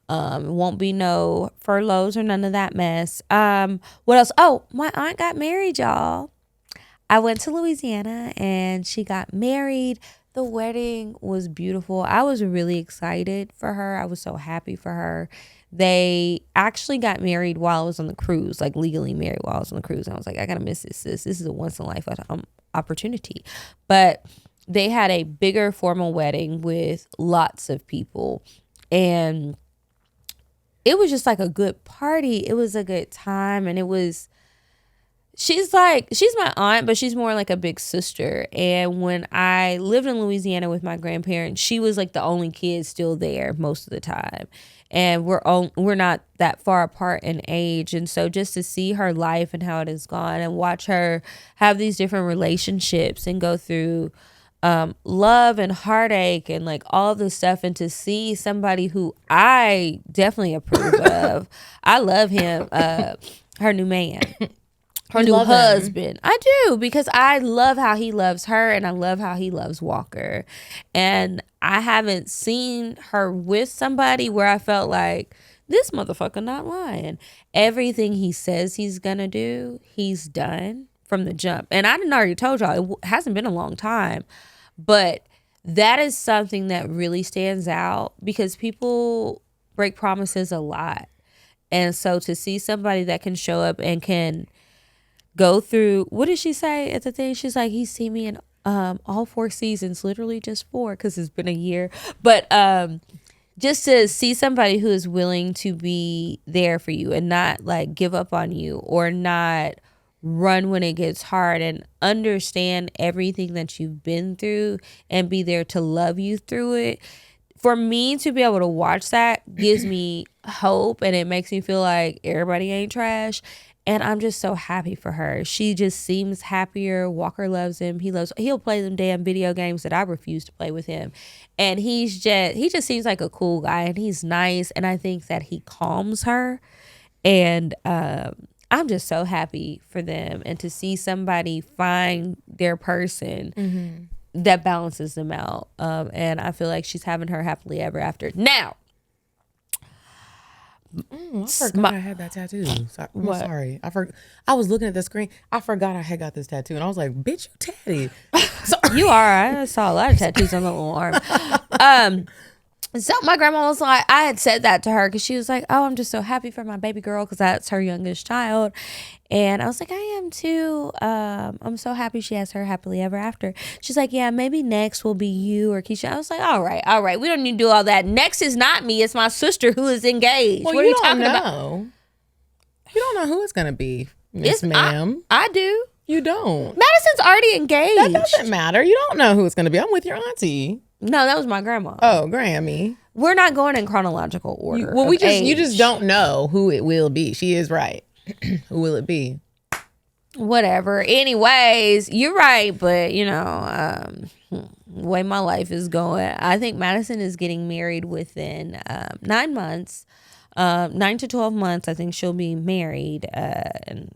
It won't be no furloughs or none of that mess. What else? Oh, my aunt got married, y'all. I went to Louisiana, and she got married. The wedding was beautiful. I was really excited for her. I was so happy for her. They actually got married while I was on the cruise, like legally married while I was on the cruise. And I was like, I gotta miss this. This is a once in a lifetime opportunity. But they had a bigger formal wedding with lots of people, and it was just like a good party. It was a good time, and it was, she's my aunt, but she's more like a big sister. And when I lived in Louisiana with my grandparents, she was like the only kid still there most of the time. And we're not that far apart in age. And so just to see her life and how it has gone, and watch her have these different relationships and go through love and heartache and like all this stuff, and to see somebody who I definitely approve of. I love him, her new man. Her new husband. I do, because I love how he loves her, and I love how he loves Walker. And I haven't seen her with somebody where I felt like, this motherfucker not lying. Everything he says he's gonna do, he's done from the jump. And I didn't already told y'all, it hasn't been a long time, but that is something that really stands out, because people break promises a lot. And so to see somebody that can show up and can go through, what did she say at the thing? She's like, he see me in all 4 seasons, literally just 4 because it's been a year. But just to see somebody who is willing to be there for you and not like give up on you or not run when it gets hard and understand everything that you've been through and be there to love you through it. For me to be able to watch that gives me hope, and it makes me feel like everybody ain't trash. And I'm just so happy for her. She just seems happier. Walker loves him. He'll play them damn video games that I refuse to play with him. And he just seems like a cool guy, and he's nice. And I think that he calms her. And I'm just so happy for them, and to see somebody find their person that balances them out. And I feel like she's having her happily ever after. Now, I forgot I had that tattoo. I'm sorry. I was looking at the screen. I forgot I had got this tattoo, and I was like, "Bitch, you tatty." You are. I saw a lot of tattoos on the little arm. So my grandma was like, I had said that to her because she was like, "Oh, I'm just so happy for my baby girl," because that's her youngest child. And I was like, I am too. I'm so happy she has her happily ever after. She's like, yeah, maybe next will be you or Keisha. I was like, all right. We don't need to do all that. Next is not me. It's my sister who is engaged. Well, what are you talking about? You don't know who it's going to be, Miss Ma'am. I do. You don't. Madison's already engaged. That doesn't matter. You don't know who it's going to be. I'm with your auntie. No, that was my grandma. Oh, Grammy. We're not going in chronological order. You just don't know who it will be. She is right. Who will it be? Whatever. Anyways, you're right, but the way my life is going, I think Madison is getting married within 9 months. 9 to 12 months, I think she'll be married. And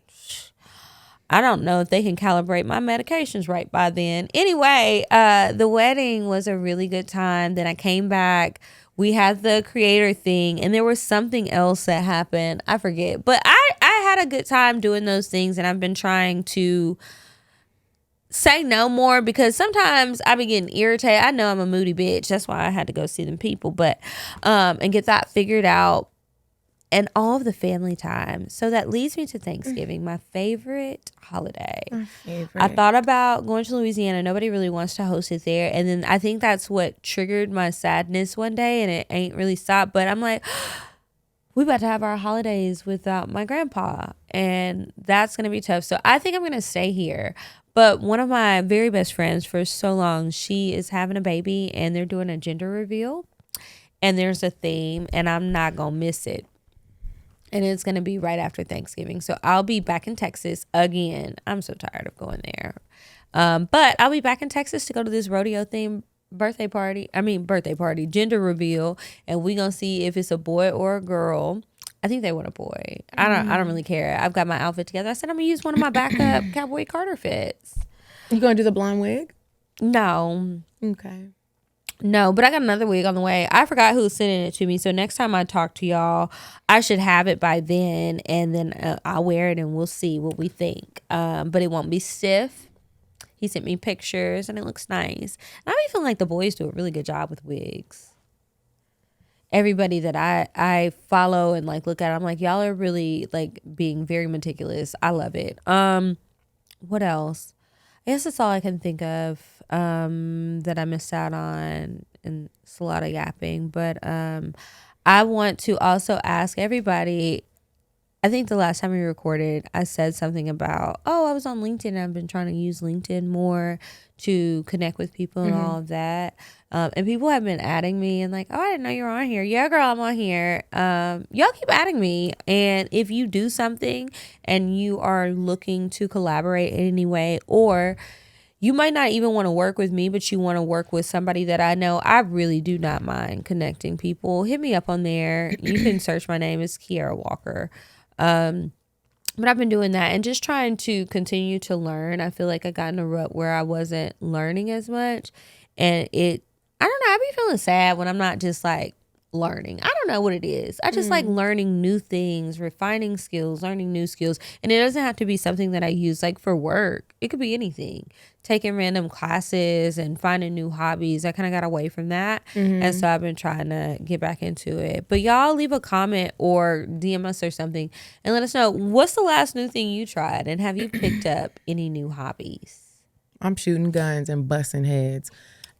I don't know if they can calibrate my medications right by then. Anyway, the wedding was a really good time. Then I came back. We had the creator thing, and there was something else that happened. I forget. But I had a good time doing those things, and I've been trying to say no more because sometimes I be getting irritated. I know I'm a moody bitch. That's why I had to go see them people. But and get that figured out. And all of the family time. So that leads me to Thanksgiving, my favorite holiday. I thought about going to Louisiana. Nobody really wants to host it there. And then I think that's what triggered my sadness one day, and it ain't really stopped. But I'm like, we about to have our holidays without my grandpa. And that's going to be tough. So I think I'm going to stay here. But one of my very best friends for so long, she is having a baby, and they're doing a gender reveal. And there's a theme, and I'm not going to miss it. And it's going to be right after Thanksgiving. So I'll be back in Texas again. I'm so tired of going there. But I'll be back in Texas to go to this rodeo themed birthday party, gender reveal. And we're going to see if it's a boy or a girl. I think they want a boy. I don't really care. I've got my outfit together. I said I'm going to use one of my backup Cowboy Carter fits. You going to do the blonde wig? No. Okay. No, but I got another wig on the way. I forgot who's sending it to me. So next time I talk to y'all, I should have it by then. And then I'll wear it and we'll see what we think. But it won't be stiff. He sent me pictures and it looks nice. And I be feeling like the boys do a really good job with wigs. Everybody that I follow and like look at, I'm like, y'all are really like being very meticulous. I love it. What else? I guess that's all I can think of that I missed out on, and it's a lot of yapping. But I want to also ask everybody, I think the last time we recorded, I said something about, I was on LinkedIn and I've been trying to use LinkedIn more to connect with people and all of that. And people have been adding me and like, I didn't know you were on here. Yeah, girl, I'm on here. Y'all keep adding me. And if you do something and you are looking to collaborate in any way, or you might not even want to work with me, but you want to work with somebody that I know, I really do not mind connecting people. Hit me up on there. You can search my name. It's Kiara Walker. But I've been doing that and just trying to continue to learn. I feel like I got in a rut where I wasn't learning as much. And I don't know, I be feeling sad when I'm not just like learning. I don't know what it is. I just like learning new things, refining skills, learning new skills. And it doesn't have to be something that I use like for work. It could be anything. Taking random classes and finding new hobbies. I kind of got away from that. And so I've been trying to get back into it. But y'all leave a comment or DM us or something and let us know, what's the last new thing you tried? And have you picked up any new hobbies? I'm shooting guns and busting heads.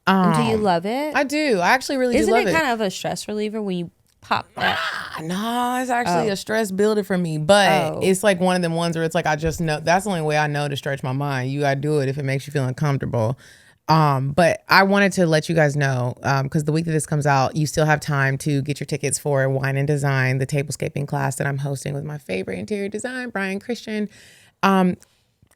Do you love it? I do. I actually really do Isn't love it kind of a stress reliever when you pop that? No, it's actually a stress builder for me. But it's like one of them ones where it's like I just know that's the only way I know to stretch my mind. You gotta do it if it makes you feel uncomfortable. But I wanted to let you guys know, because the week that this comes out, you still have time to get your tickets for Wine and Design, the Table-Scaping class that I'm hosting with my favorite interior design, Brian Christian.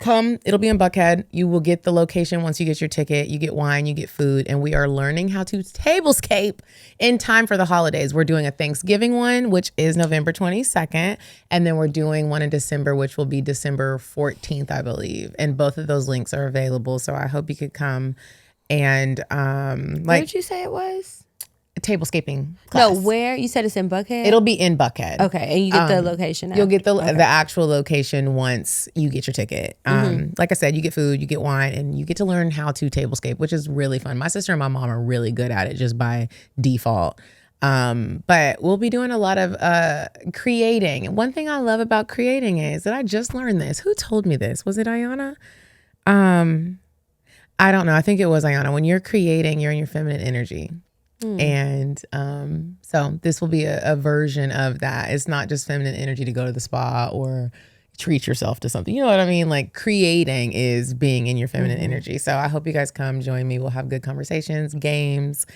Come, it'll be in Buckhead. You will get the location once you get your ticket. You get wine, you get food, and we are learning how to tablescape in time for the holidays. We're doing a Thanksgiving one, which is November 22nd, and then we're doing one in December, which will be December 14th, I believe. And both of those links are available, so I hope you could come. And Where did you say it was? Tablescaping class. No, where? You said it's in Buckhead? It'll be in Buckhead. Okay, and you get the location now? You'll get the actual location once you get your ticket. Like I said, you get food, you get wine, and you get to learn how to tablescape, which is really fun. My sister and my mom are really good at it just by default. But we'll be doing a lot of creating. One thing I love about creating is that I just learned this. Who told me this? Was it Ayana? I don't know. I think it was Ayana. When you're creating, you're in your feminine energy. And so this will be a version of that. It's not just feminine energy to go to the spa or treat yourself to something. You know what I mean? Like creating is being in your feminine energy. So I hope you guys come join me. We'll have good conversations, games,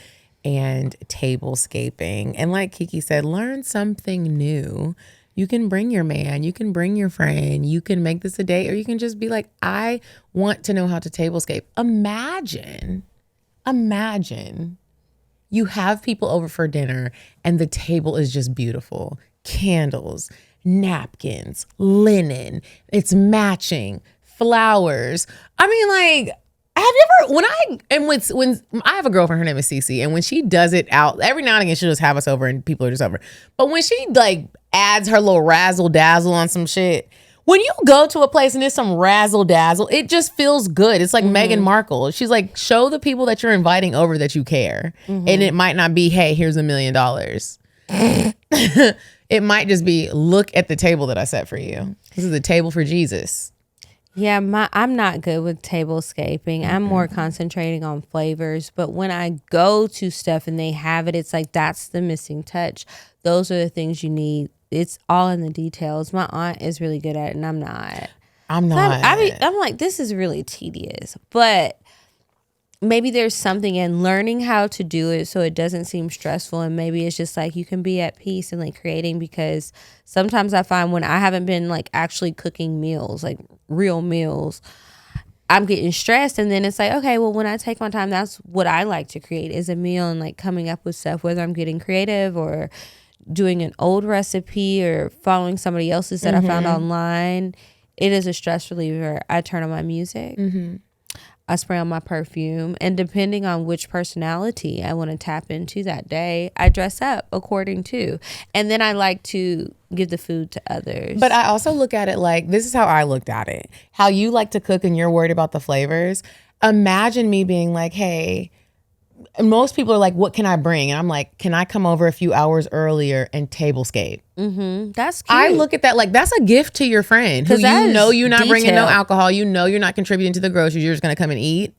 and tablescaping. And like Kiki said, learn something new. You can bring your man, you can bring your friend, you can make this a date, or you can just be like, I want to know how to tablescape. Imagine you have people over for dinner and the table is just beautiful. Candles, napkins, linen, it's matching, flowers. I mean, like, have you ever, when I have a girlfriend, her name is Cece, and when she does it out, every now and again she'll just have us over and people are just over. But when she like adds her little razzle dazzle on some shit, when you go to a place and there's some razzle dazzle, it just feels good. It's like Meghan Markle. She's like, show the people that you're inviting over that you care. And it might not be, hey, here's $1 million. It might just be, look at the table that I set for you. This is a table for Jesus. Yeah, I'm not good with tablescaping. I'm more concentrating on flavors. But when I go to stuff and they have it, it's like that's the missing touch. Those are the things you need. It's all in the details. My aunt is really good at it, and I'm not. I'm not. I'm like, this is really tedious. But maybe there's something in learning how to do it so it doesn't seem stressful, and maybe it's just like you can be at peace and like creating, because sometimes I find when I haven't been like actually cooking meals, like real meals, I'm getting stressed, and then it's like, okay, well, when I take my time, that's what I like to create is a meal and like coming up with stuff, whether I'm getting creative or doing an old recipe or following somebody else's that I found online. It is a stress reliever. I turn on my music. I spray on my perfume, and depending on which personality I want to tap into that day, I dress up according to. And then I like to give the food to others. But I also look at it like, this is how I looked at it. How you like to cook and you're worried about the flavors. Imagine me being like, hey, most people are like, what can I bring? And I'm like, can I come over a few hours earlier and tablescape? That's cute. I look at that like that's a gift to your friend who you know you're not bringing no alcohol. You know you're not contributing to the groceries. You're just going to come and eat.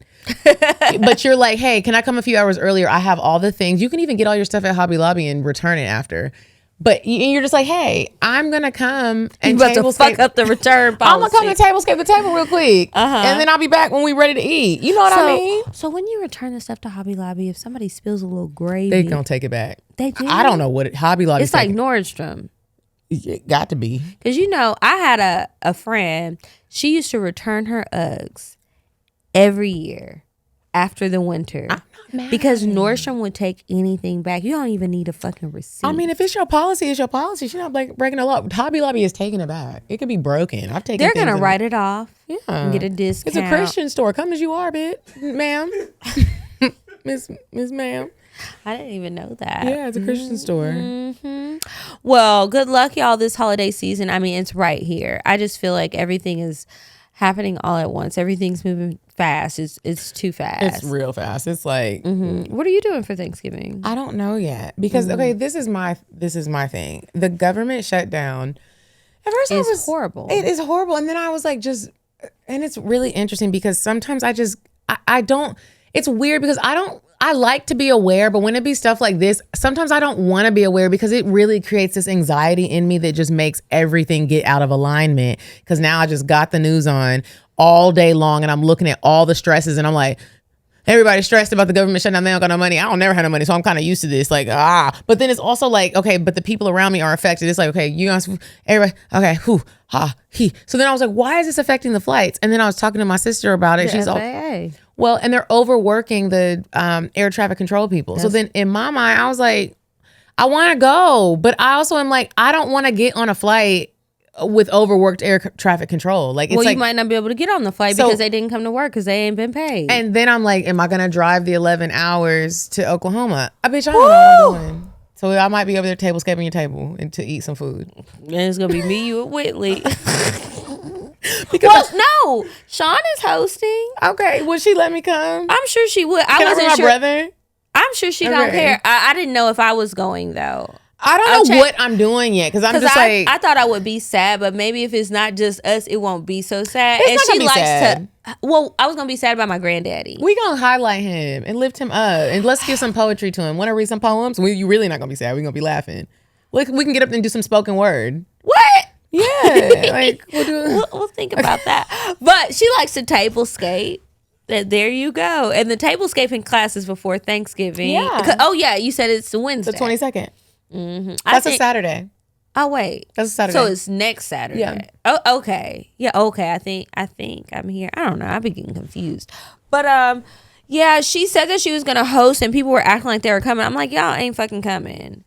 But you're like, hey, can I come a few hours earlier? I have all the things. You can even get all your stuff at Hobby Lobby and return it after. But you're just like, hey, I'm going to come and fuck up the return policy. I'm going to come and tablescape the table real quick. And then I'll be back when we're ready to eat. You know what I mean? So when you return the stuff to Hobby Lobby, if somebody spills a little gravy, they don't take it back. They do? I don't know what Hobby Lobby is. It's like Nordstrom. It got to be. Because, you know, I had a friend. She used to return her Uggs every year after the winter. Because Nordstrom would take anything back. You don't even need a fucking receipt. I mean, if it's your policy, it's your policy. She's not like breaking the law. Hobby Lobby is taking it back. It could be broken. I've taken. They're gonna write it off. Yeah, and get a discount. It's a Christian store. Come as you are, ma'am. Miss Ma'am. I didn't even know that. Yeah, it's a Christian store. Well, good luck, y'all, this holiday season. I mean, it's right here. I just feel like everything is happening all at once. Everything's moving fast. It's too fast. It's real fast. It's like, what are you doing for Thanksgiving? I don't know yet because okay, this is my thing. The government shut down. At first, it's horrible. It is horrible, and then I was like, just And it's really interesting because sometimes I don't, it's weird because I like to be aware, but when it be stuff like this, sometimes I don't want to be aware because it really creates this anxiety in me that just makes everything get out of alignment. Because now I just got the news on all day long and I'm looking at all the stresses and I'm like, everybody's stressed about the government shutting down. They don't got no money. I don't never have no money. So I'm kind of used to this. Like, But then it's also like, okay, but the people around me are affected. It's like, okay, you guys, everybody, okay, he. So then I was like, why is this affecting the flights? And then I was talking to my sister about it. She's FAA. Well, and they're overworking the air traffic control people. So then in my mind, I was like, I want to go. But I also am like, I don't want to get on a flight with overworked air traffic control. Like, it's well, like, you might not be able to get on the flight because they didn't come to work because they ain't been paid. And then I'm like, am I going to drive the 11 hours to Oklahoma? Bitch, I don't know what I'm doing. So I might be over there table-scaping your table and to eat some food. And it's going to be me, you, and Whitley. No, Sean is hosting. Okay, would she let me come? I'm sure she would. Can I bring my brother? I'm sure she don't care. I didn't know if I was going though. I don't know what I'm doing yet because I'm just I thought I would be sad, but maybe if it's not just us, it won't be so sad. It's not gonna be sad. Well, I was gonna be sad about my granddaddy. We gonna highlight him and lift him up and let's give some poetry to him. Want to read some poems? You really not gonna be sad. We gonna be laughing. We can get up and do some spoken word. What? Yeah, like we'll think about that. But she likes to table-scape. There you go. And the table-scaping class is before Thanksgiving. Yeah. Oh yeah, you said it's Wednesday. The 22nd. Mm-hmm. That's a Saturday. Oh wait, that's a Saturday. So it's next Saturday. Yeah. Oh, okay. Yeah. Okay. I think I'm here. I don't know. I've been getting confused. But yeah, she said that she was gonna host, and people were acting like they were coming. I'm like, y'all ain't fucking coming.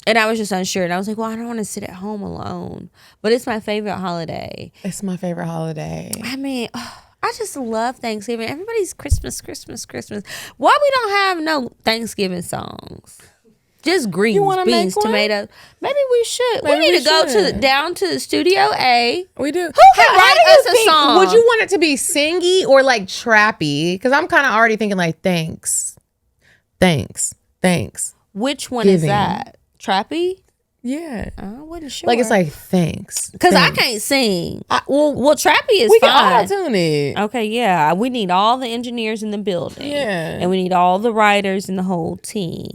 And I was just unsure. And I was like, well, I don't want to sit at home alone. But it's my favorite holiday. It's my favorite holiday. I mean, I just love Thanksgiving. Everybody's Christmas. Why we don't have no Thanksgiving songs? Just greens, beans, tomatoes. Maybe we should. We need to go down to the Studio A. We do. Who can write us a song? Would you want it to be singy or like trappy? Because I'm kind of already thinking like thanks. Which one is that? Trappy? Yeah. I wasn't sure. Like it's like thanks. Because I can't sing. Well, trappy is we fine. We can auto-tune it. Okay, yeah. We need all the engineers in the building. Yeah. And we need all the writers and the whole team.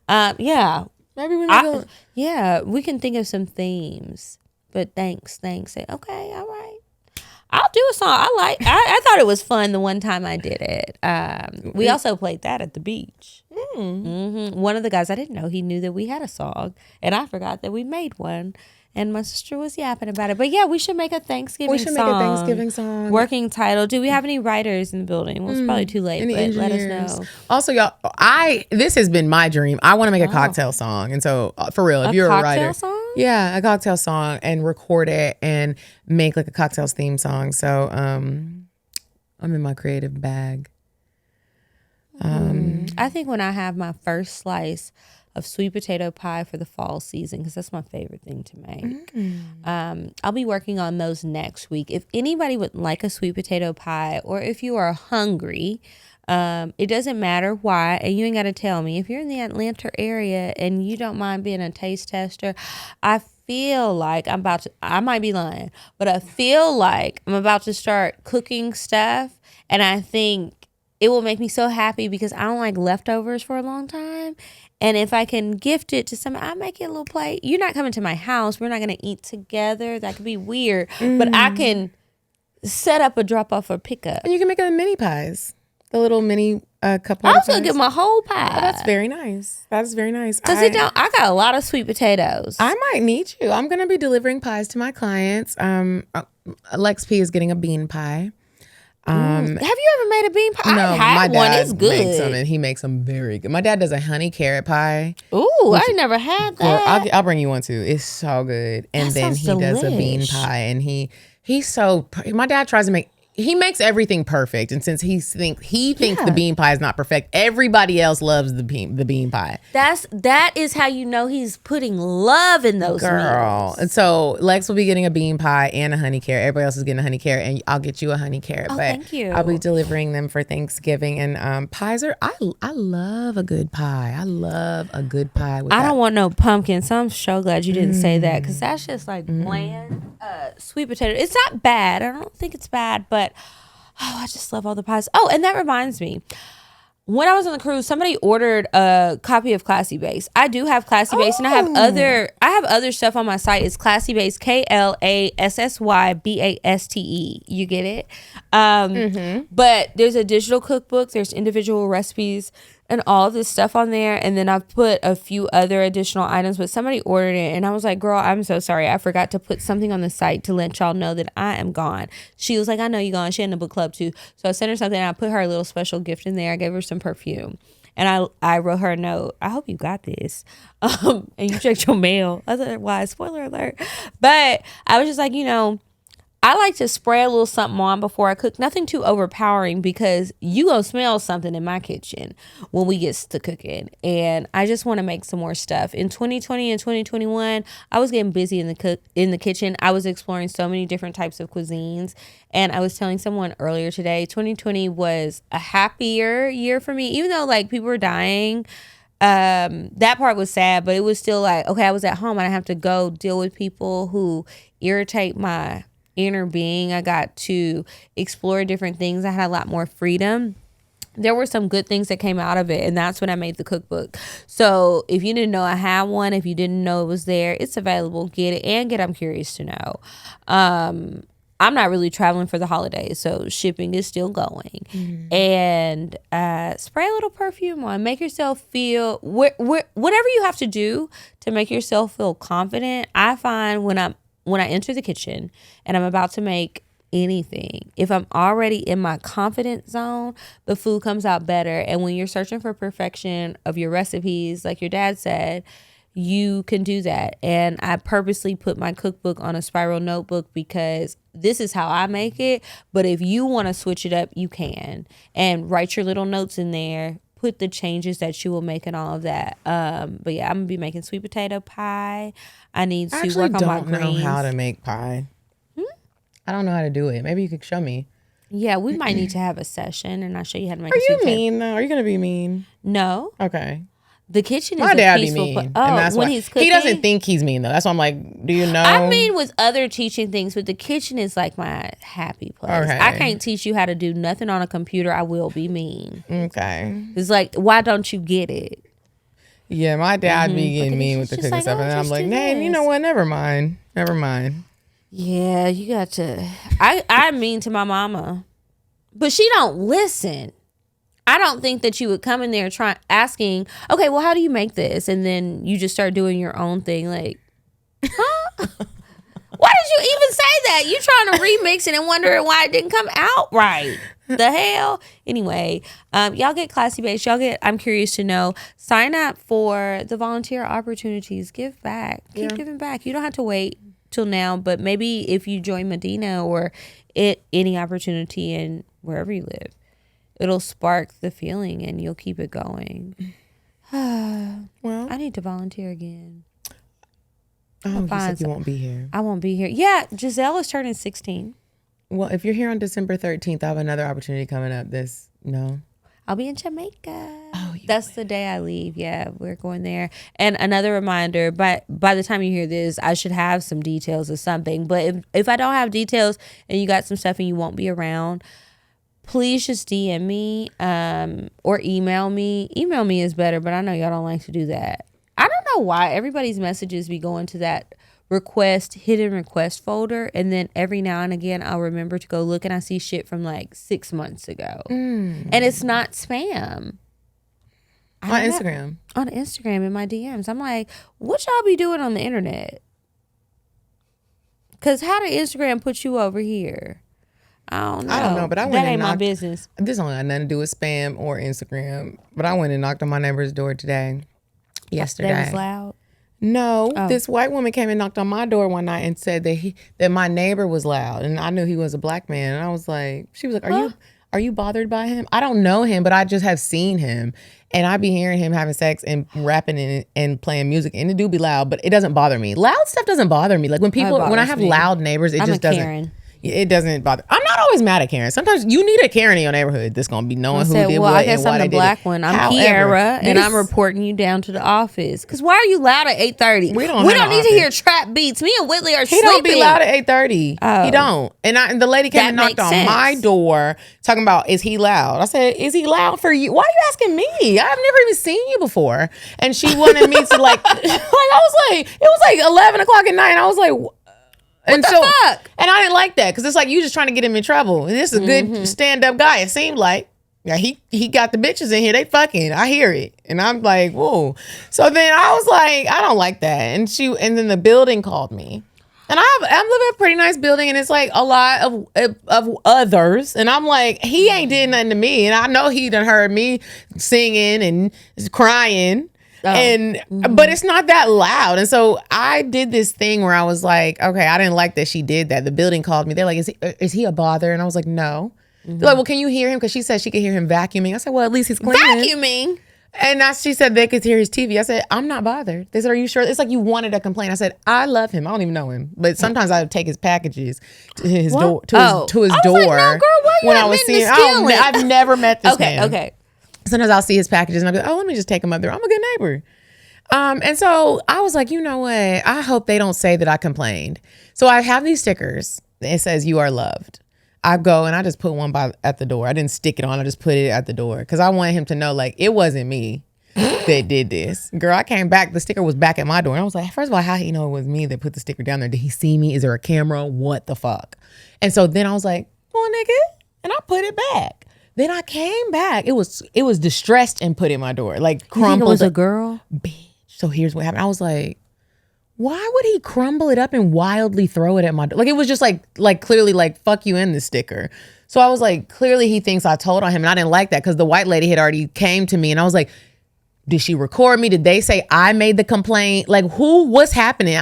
Yeah. Maybe we need Yeah, we can think of some themes. But thanks. Okay, all right. I'll do a song. I thought it was fun the one time I did it. We also played that at the beach. Mm-hmm. One of the guys, I didn't know he knew that we had a song, and I forgot that we made one. And my sister was yapping about it. But yeah, we should make a Thanksgiving song. Make a Thanksgiving song. Working title. Do we have any writers in the building? Well, it's probably too late, but engineers. Let us know. Also, y'all, this has been my dream. I want to make a cocktail song. And so, for real, if you're a writer. Song? Yeah, a cocktail song and record it and make like a cocktails theme song. So, I'm in my creative bag. I think when I have my first slice of sweet potato pie for the fall season, because that's my favorite thing to make. I'll be working on those next week. If anybody would like a sweet potato pie, or if you are hungry, it doesn't matter why, and you ain't got to tell me. If you're in the Atlanta area and you don't mind being a taste tester, I feel like I might be lying, but I feel like I'm about to start cooking stuff, and I think it will make me so happy because I don't like leftovers for a long time. And if I can gift it to somebody, I'll make it a little plate. You're not coming to my house. We're not going to eat together. That could be weird. But I can set up a drop-off or pickup. And you can make them mini pies. The little mini couple. I was going to get my whole pie. Oh, that's very nice. That is very nice. Because I got a lot of sweet potatoes. I might need you. I'm going to be delivering pies to my clients. Lex P is getting a bean pie. Have you ever made a bean pie? No, I had my one. dad It's good. makes them, and he makes them very good. My dad does a honey carrot pie. Ooh, I never had that. I'll bring you one too. It's so good. And then he does a bean pie, and my dad tries to make. He makes everything perfect, and since he thinks the bean pie is not perfect, everybody else loves the bean pie. That is how you know he's putting love in those meals. And so Lex will be getting a bean pie and a honey carrot. Everybody else is getting a honey carrot, and I'll get you a honey carrot. Oh, but thank you. I'll be delivering them for Thanksgiving. And pies are I love a good pie. I love a good pie. I don't want no pumpkin, so I'm so glad you didn't say that because that's just like bland. sweet potato. It's not bad. I don't think it's bad, but I just love all the pies. Oh, and that reminds me. When I was on the cruise, somebody ordered a copy of Classy Base. I do have Classy Base, and I have other stuff on my site. It's Classy Base, KLASSYBASTE. You get it? But there's a digital cookbook. There's individual recipes and all of this stuff on there. And then I've put a few other additional items, but somebody ordered it. And I was like, girl, I'm so sorry. I forgot to put something on the site to let y'all know that I am gone. She was like, I know you're gone. She had a book club too. So I sent her something and I put her a little special gift in there. I gave her some perfume. And I wrote her a note. I hope you got this. And you checked your mail. Otherwise, spoiler alert. But I was just like, I like to spray a little something on before I cook. Nothing too overpowering because you gonna smell something in my kitchen when we get to cooking. And I just want to make some more stuff. In 2020 and 2021, I was getting busy in the kitchen. I was exploring so many different types of cuisines. And I was telling someone earlier today, 2020 was a happier year for me, even though like people were dying. That part was sad, but it was still like, okay, I was at home and I have to go deal with people who irritate my inner being. I got to explore different things. I had a lot more freedom. There were some good things that came out of it, and that's when I made the cookbook. So if you didn't know I had one, if you didn't know it was there, it's available. Get it and get I'm Curious to Know. I'm not really traveling for the holidays, so shipping is still going. And spray a little perfume on. Make yourself feel whatever you have to do to make yourself feel confident. I find when I enter the kitchen and I'm about to make anything, if I'm already in my confident zone, the food comes out better. And when you're searching for perfection of your recipes, like your dad said, you can do that. And I purposely put my cookbook on a spiral notebook because this is how I make it. But if you want to switch it up, you can. And write your little notes in there. Put the changes that you will make and all of that. But yeah, I'm going to be making sweet potato pie. I need to work on my greens. I don't know how to make pie. I don't know how to do it. Maybe you could show me. Yeah, we might need to have a session and I'll show you how to make Are a sweet potato. you mean though? Are you going to be mean? No. Okay. The kitchen is my a dad be peaceful mean. place. And that's when why he's cooking. He doesn't think he's mean though. That's why I'm like, do you know? I mean with other teaching things, but the kitchen is like my happy place. Okay. I can't teach you how to do nothing on a computer. I will be mean. Okay. It's like, why don't you get it? Yeah, my dad be getting mean with the cooking like, stuff. And then I'm like, nah, you know what? Never mind. Yeah, you got to. I'm mean to my mama. But she don't listen. I don't think that you would come in there asking, okay, well, how do you make this? And then you just start doing your own thing. Like, huh? Why did you even say that? You trying to remix it and wondering why it didn't come out right. The hell? Anyway, y'all get Classy Base. Y'all get I'm Curious to Know. Sign up for the volunteer opportunities. Give back. Keep giving back. You don't have to wait till now, but maybe if you join Medinah or any opportunity in wherever you live, it'll spark the feeling and you'll keep it going. Well, I need to volunteer again. Oh, you said you won't be here. I won't be here. Yeah, Giselle is turning 16. Well, if you're here on December 13th, I have another opportunity coming up. I'll be in Jamaica. Oh, that's the day I leave. Yeah, we're going there. And another reminder, by the time you hear this, I should have some details of something. But if I don't have details and you got some stuff and you won't be around, please just DM me or email me. Email me is better, but I know y'all don't like to do that. I don't know why everybody's messages be going to that hidden request folder, and then every now and again I'll remember to go look and I see shit from like 6 months ago. And it's not spam. On Instagram. On Instagram in my DMs. I'm like, what y'all be doing on the internet? Because how did Instagram put you over here? I don't know, but that ain't my business. This don't have nothing to do with spam or Instagram, but I went and knocked on my neighbor's door yesterday. That was loud? No, This white woman came and knocked on my door one night and said that my neighbor was loud, and I knew he was a black man, and I was like, she was like, are you bothered by him? I don't know him, but I just have seen him, and I be hearing him having sex and rapping and playing music, and it do be loud, but it doesn't bother me. Loud stuff doesn't bother me. Like when I have loud neighbors, it just doesn't. Karen. It doesn't bother. I'm not always mad at Karen. Sometimes you need a Karen in your neighborhood that's gonna be knowing who did what I guess and why I'm they the did black it. one. I'm However, Kiara, and I'm this- reporting you down to the office. Because why are you loud at 8:30? We don't need have to an hear office. trap beats. Me and Whitley are He sleeping. don't be loud at 8:30. Oh. He don't. And the lady came That and knocked makes on sense. my door talking about, is he loud? I said, is he loud for you? Why are you asking me? I've never even seen you before. And she wanted me to like, it was like 11 o'clock at night. And I was like, what the fuck? And I didn't like that because it's like you just trying to get him in trouble. And this is a good stand-up guy. It seemed like. Yeah, he got the bitches in here. They fucking. I hear it, and I'm like, whoa. So then I was like, I don't like that. And then the building called me, and I'm living in a pretty nice building, and it's like a lot of others, and I'm like, he ain't did nothing to me, and I know he done heard me singing and crying. But it's not that loud. And so I did this thing where I was like, okay, I didn't like that she did that. The building called me. They're like, is he a bother? And I was like, no. They're like, well, can you hear him? Because she said she could hear him vacuuming. I said, well, at least he's cleaning. Vacuuming? And she said they could hear his TV. I said, I'm not bothered. They said, are you sure? It's like you wanted to complain. I said, I love him. I don't even know him. But sometimes I would take his packages to his door. To his I was door. like, no, girl, why you when I was seeing I've never met this man. Okay. Sometimes I'll see his packages and I'll be like, oh, let me just take him up there. I'm a good neighbor. And so I was like, you know what? I hope they don't say that I complained. So I have these stickers. It says, you are loved. I go and I just put one at the door. I didn't stick it on. I just put it at the door because I wanted him to know, like, it wasn't me that did this. Girl, I came back. The sticker was back at my door. And I was like, first of all, how did he know it was me that put the sticker down there? Did he see me? Is there a camera? What the fuck? And so then I was like, well, nigga. And I put it back. Then I came back. It was distressed and put in my door. Like crumpled. You think it was a girl? Bitch. So here's what happened. I was like, why would he crumble it up and wildly throw it at my door? Like, it was just like clearly like, fuck you in this sticker. So I was like, clearly he thinks I told on him. And I didn't like that because the white lady had already came to me and I was like, did she record me? Did they say I made the complaint? Like, what's happening?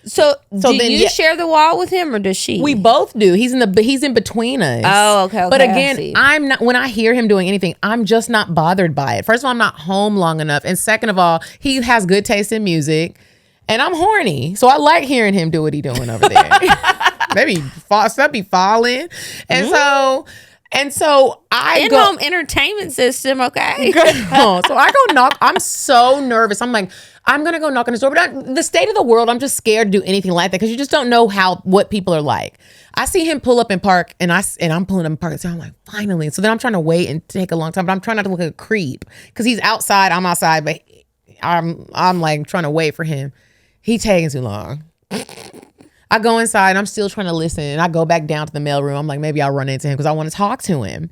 So do then, you share the wall with him or does she? We both do. He's in between us. Oh, okay. But I again, see. I'm not, when I hear him doing anything, I'm just not bothered by it. First of all, I'm not home long enough. And second of all, he has good taste in music. And I'm horny. So I like hearing him do what he doing over there. Maybe stuff be falling. And so I in-home entertainment system, okay? Girl, so I go knock. I'm so nervous. I'm like, I'm gonna go knock on his door. But the state of the world, I'm just scared to do anything like that because you just don't know what people are like. I see him pull up and park, and I'm pulling up and park. So I'm like, finally. So then I'm trying to wait and take a long time, but I'm trying not to look like a creep because he's outside. I'm outside, but I'm like trying to wait for him. He taking too long. I go inside and I'm still trying to listen. And I go back down to the mail room. I'm like, maybe I'll run into him because I want to talk to him.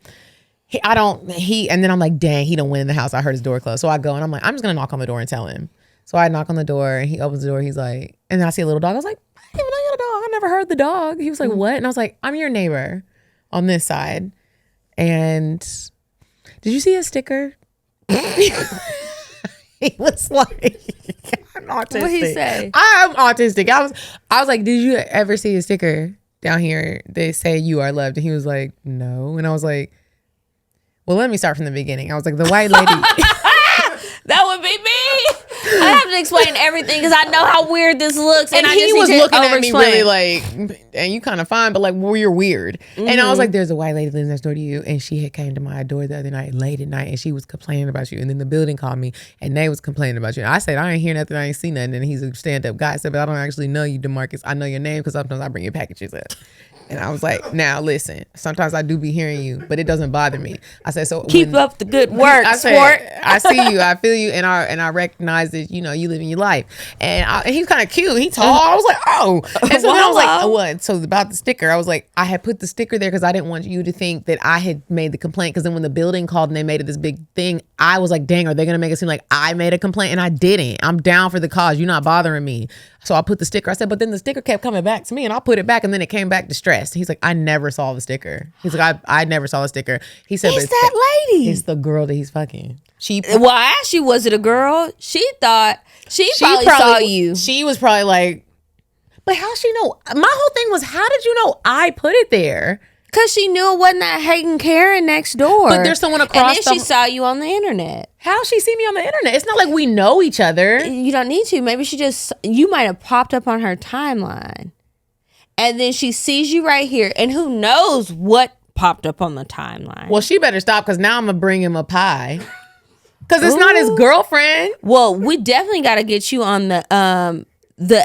And then I'm like, dang, he done went in the house. I heard his door close. So I go and I'm like, I'm just going to knock on the door and tell him. So I knock on the door and he opens the door. He's like, and then I see a little dog. I was like, I didn't even know you had a dog. I never heard the dog. He was like, what? And I was like, I'm your neighbor on this side. And did you see a sticker? He was like, I'm autistic. What'd he say? I'm autistic. I was like, did you ever see a sticker down here that say you are loved? And he was like, no. And I was like, well, let me start from the beginning. I was like, the white lady. That would be me. I have to explain everything because I know how weird this looks. And I he just was need to looking at me really over-explain. like, and you kind of fine, but like, well, you're weird. And I was like, there's a white lady that lives next door to you. And she had came to my door the other night, late at night, and she was complaining about you. And then the building called me and they was complaining about you. And I said, I ain't hear nothing. I ain't see nothing. And he's a stand-up guy. I said, but I don't actually know you, DeMarcus. I know your name because sometimes I bring your packages up. And I was like, now listen, sometimes I do be hearing you, but it doesn't bother me. I said, so Keep up the good work, I said, sport. I see you, I feel you, and I recognize that, you know, you live in your life. And he's kind of cute. He's tall. I was like, oh. And so then I was like, oh, what? So about the sticker, I was like, I had put the sticker there because I didn't want you to think that I had made the complaint. Because then when the building called and they made it this big thing, I was like, dang, are they going to make it seem like I made a complaint? And I didn't. I'm down for the cause. You're not bothering me. So I put the sticker. I said, but then the sticker kept coming back to me and I put it back and then it came back distressed. He's like, I never saw the sticker. He's like, I never saw the sticker. He said, It's that lady. It's the girl that he's fucking. Well, I asked you, was it a girl? She thought she probably saw you. She was probably like, but how she know? My whole thing was, how did you know I put it there? Because she knew it wasn't that hating Karen next door. But there's someone across. And then she saw you on the internet. How she see me on the internet? It's not like we know each other. You don't need to. Maybe you might have popped up on her timeline. and then she sees you right here, and who knows what popped up on the timeline. Well, she better stop because now I'm gonna bring him a pie. Because it's not his girlfriend. Well, we definitely got to get you on the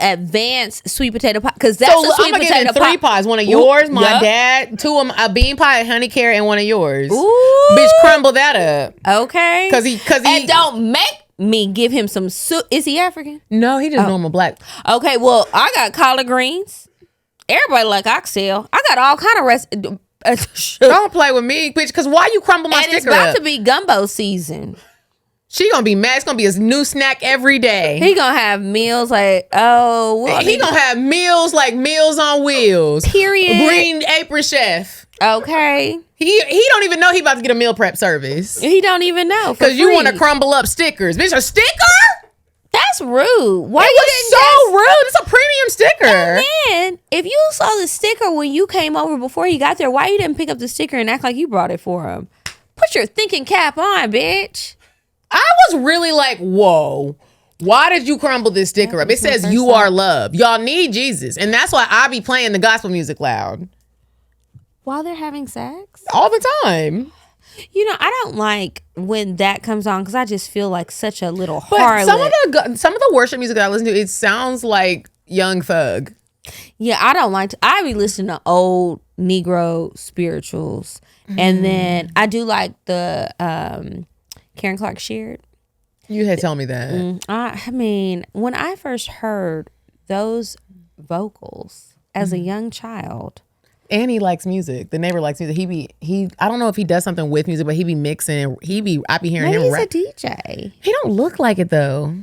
advanced sweet potato pie, because that's a sweet I'm gonna potato give him 3 pies. One of yours, my dad, 2 of a bean pie, a honey carrot, and one of yours. Ooh. Bitch, crumble that up. Okay. Cause he and don't make me give him some soup. Is he African? No, he just normal black. Okay, well, I got collard greens. Everybody like oxtail. I got all kind of Don't play with me, bitch. Cause why you crumble my sticker it's about up? to be gumbo season. She gonna be mad. It's gonna be a new snack every day. He gonna have meals like, He gonna have meals like Meals on Wheels. Period. Green Apron Chef. Okay. He don't even know he about to get a meal prep service. He don't even know. Cause you want to crumble up stickers, bitch. A sticker? That's rude. Why It was so rude. It's a premium sticker. And then, if you saw the sticker when you came over before he got there, why you didn't pick up the sticker and act like you brought it for him? Put your thinking cap on, bitch. I was really like, whoa. Why did you crumble this sticker up? It says you are love. Y'all need Jesus. And that's why I be playing the gospel music loud. While they're having sex? All the time. You know, I don't like when that comes on because I just feel like such a little But harlot. some of the worship music that I listen to, it sounds like Young Thug. Yeah, I don't like to. I be listening to old Negro spirituals. And then I do like the Karen Clark Sheard. You had told me that. I mean, when I first heard those vocals as a young child. And he likes music. The neighbor likes music. He I don't know if he does something with music, but he be mixing. I be hearing Maybe him he's rap. a DJ. He don't look like it though.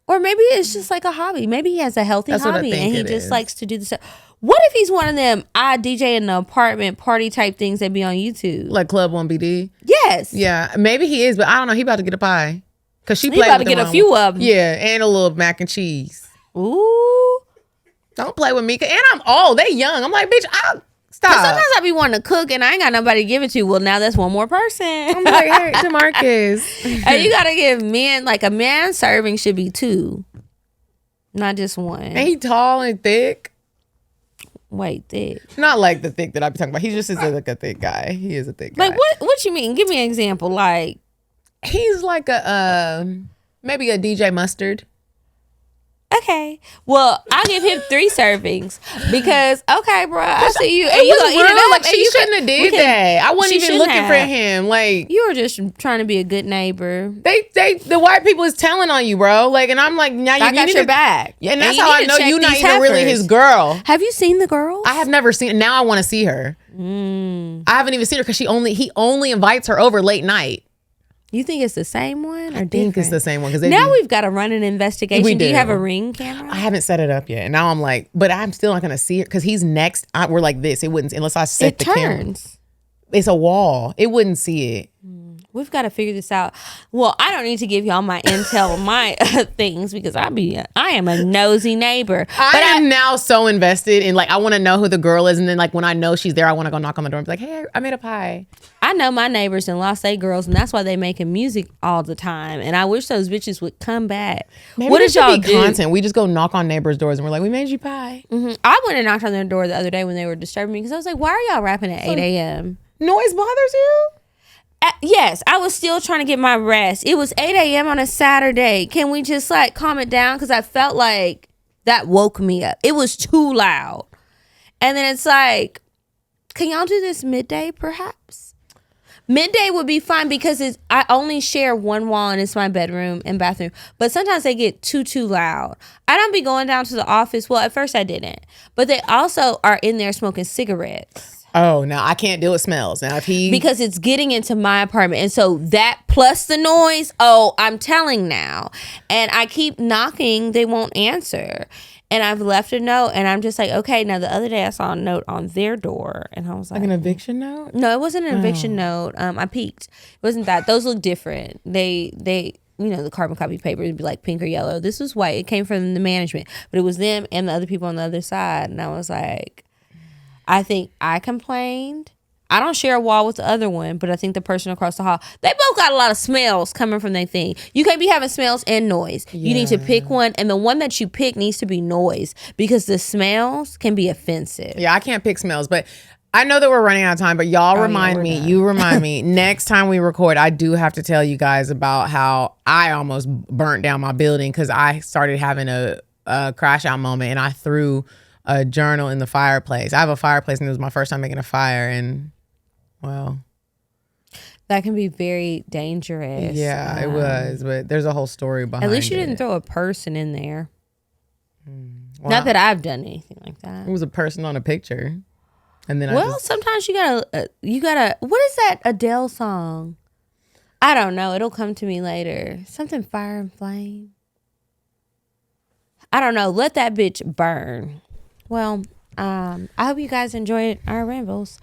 Or maybe it's just like a hobby. Maybe he has a healthy That's what I hobby think and he it just is. likes to do the stuff. What if he's one of them I DJ in the apartment party type things that be on YouTube? Like Club 1BD. Yes. Yeah, maybe he is, but I don't know. He about to get a pie. Cause she He played about with to get the a wrong few one. of them. Yeah, and a little mac and cheese. Ooh. Don't play with me. And I'm old. They young. I'm like, bitch, stop. Sometimes I be wanting to cook and I ain't got nobody to give it to. Well, now that's one more person. I'm like, hey, DeMarcus. Hey, you gotta give men, like a man serving should be 2, not just 1. And he tall and thick. Wait, thick. Not like the thick that I be talking about. He just is like a thick guy. He is a thick guy. Like what you mean? Give me an example. Like He's like a maybe a DJ Mustard. okay, well I'll give him 3 servings because okay, bro, I see you. It And you was gonna eat rude. it up, Like and she you shouldn't have did that. I wasn't she even shouldn't looking for have. him. Like You were just trying to be a good neighbor. the white people is telling on you, bro. Like, and I'm like, now you I got need your to, back. Yeah, and that's you how I need to know check you're not these even really heifers. his girl. Have you seen the girls? I have never seen. Now I want to see her. I haven't even seen her because he only invites her over late night. You think it's the same one or I think it's the same one because Now we've got to run an investigation. We do you do. have a Ring camera? I haven't set it up yet, and now I'm like, but I'm still not gonna see it because he's next. We're like this. It wouldn't unless I set It the camera. turns. It's a wall. It wouldn't see it. We've got to figure this out. Well, I don't need to give y'all my intel, my things because I am a nosy neighbor. I am now so invested in like I want to know who the girl is, and then like when I know she's there, I want to go knock on the door and be like, "Hey, I made a pie." I know my neighbors in Los Angeles girls, and that's why they making music all the time. And I wish those bitches would come back. Maybe What there did should y'all be do? content. We just go knock on neighbors' doors and we're like, "We made you pie." I went and knocked on their door the other day when they were disturbing me because I was like, "Why are y'all rapping at 8 a.m.?" Noise bothers you? Yes, I was still trying to get my rest. It was 8 a.m. on a Saturday. Can we just like calm it down? Because I felt like that woke me up. It was too loud. And then it's like, can y'all do this midday perhaps? Midday would be fine because I only share one wall and it's my bedroom and bathroom. But sometimes they get too loud. I don't be going down to the office. Well, at first I didn't. But they also are in there smoking cigarettes. Oh, now I can't deal with smells. Now if he Because it's getting into my apartment. And so that plus the noise, I'm telling now. And I keep knocking, they won't answer. And I've left a note and I'm just like, okay. Now the other day I saw a note on their door and I was like an eviction note? no, it wasn't an eviction note. I peeked. It wasn't that. Those look different. They you know, the carbon copy paper would be like pink or yellow. This was white. It came from the management. But it was them and the other people on the other side. And I was like, I think I complained. I don't share a wall with the other one, but I think the person across the hall, they both got a lot of smells coming from their thing. You can't be having smells and noise. Yeah. You need to pick one, and the one that you pick needs to be noise because the smells can be offensive. Yeah, I can't pick smells, but I know that we're running out of time, but y'all remind me, you remind me, next time we record, I do have to tell you guys about how I almost burnt down my building because I started having a crash out moment and I threw a journal in the fireplace. I have a fireplace and it was my first time making a fire and, well. That can be very dangerous. Yeah, it was, but there's a whole story behind it. At least you didn't throw a person in there. Well, not that I've done anything like that. It was a person on a picture. And then sometimes you gotta. What is that Adele song? I don't know. It'll come to me later. Something fire and flame. I don't know. Let that bitch burn. Well, I hope you guys enjoyed our rambles.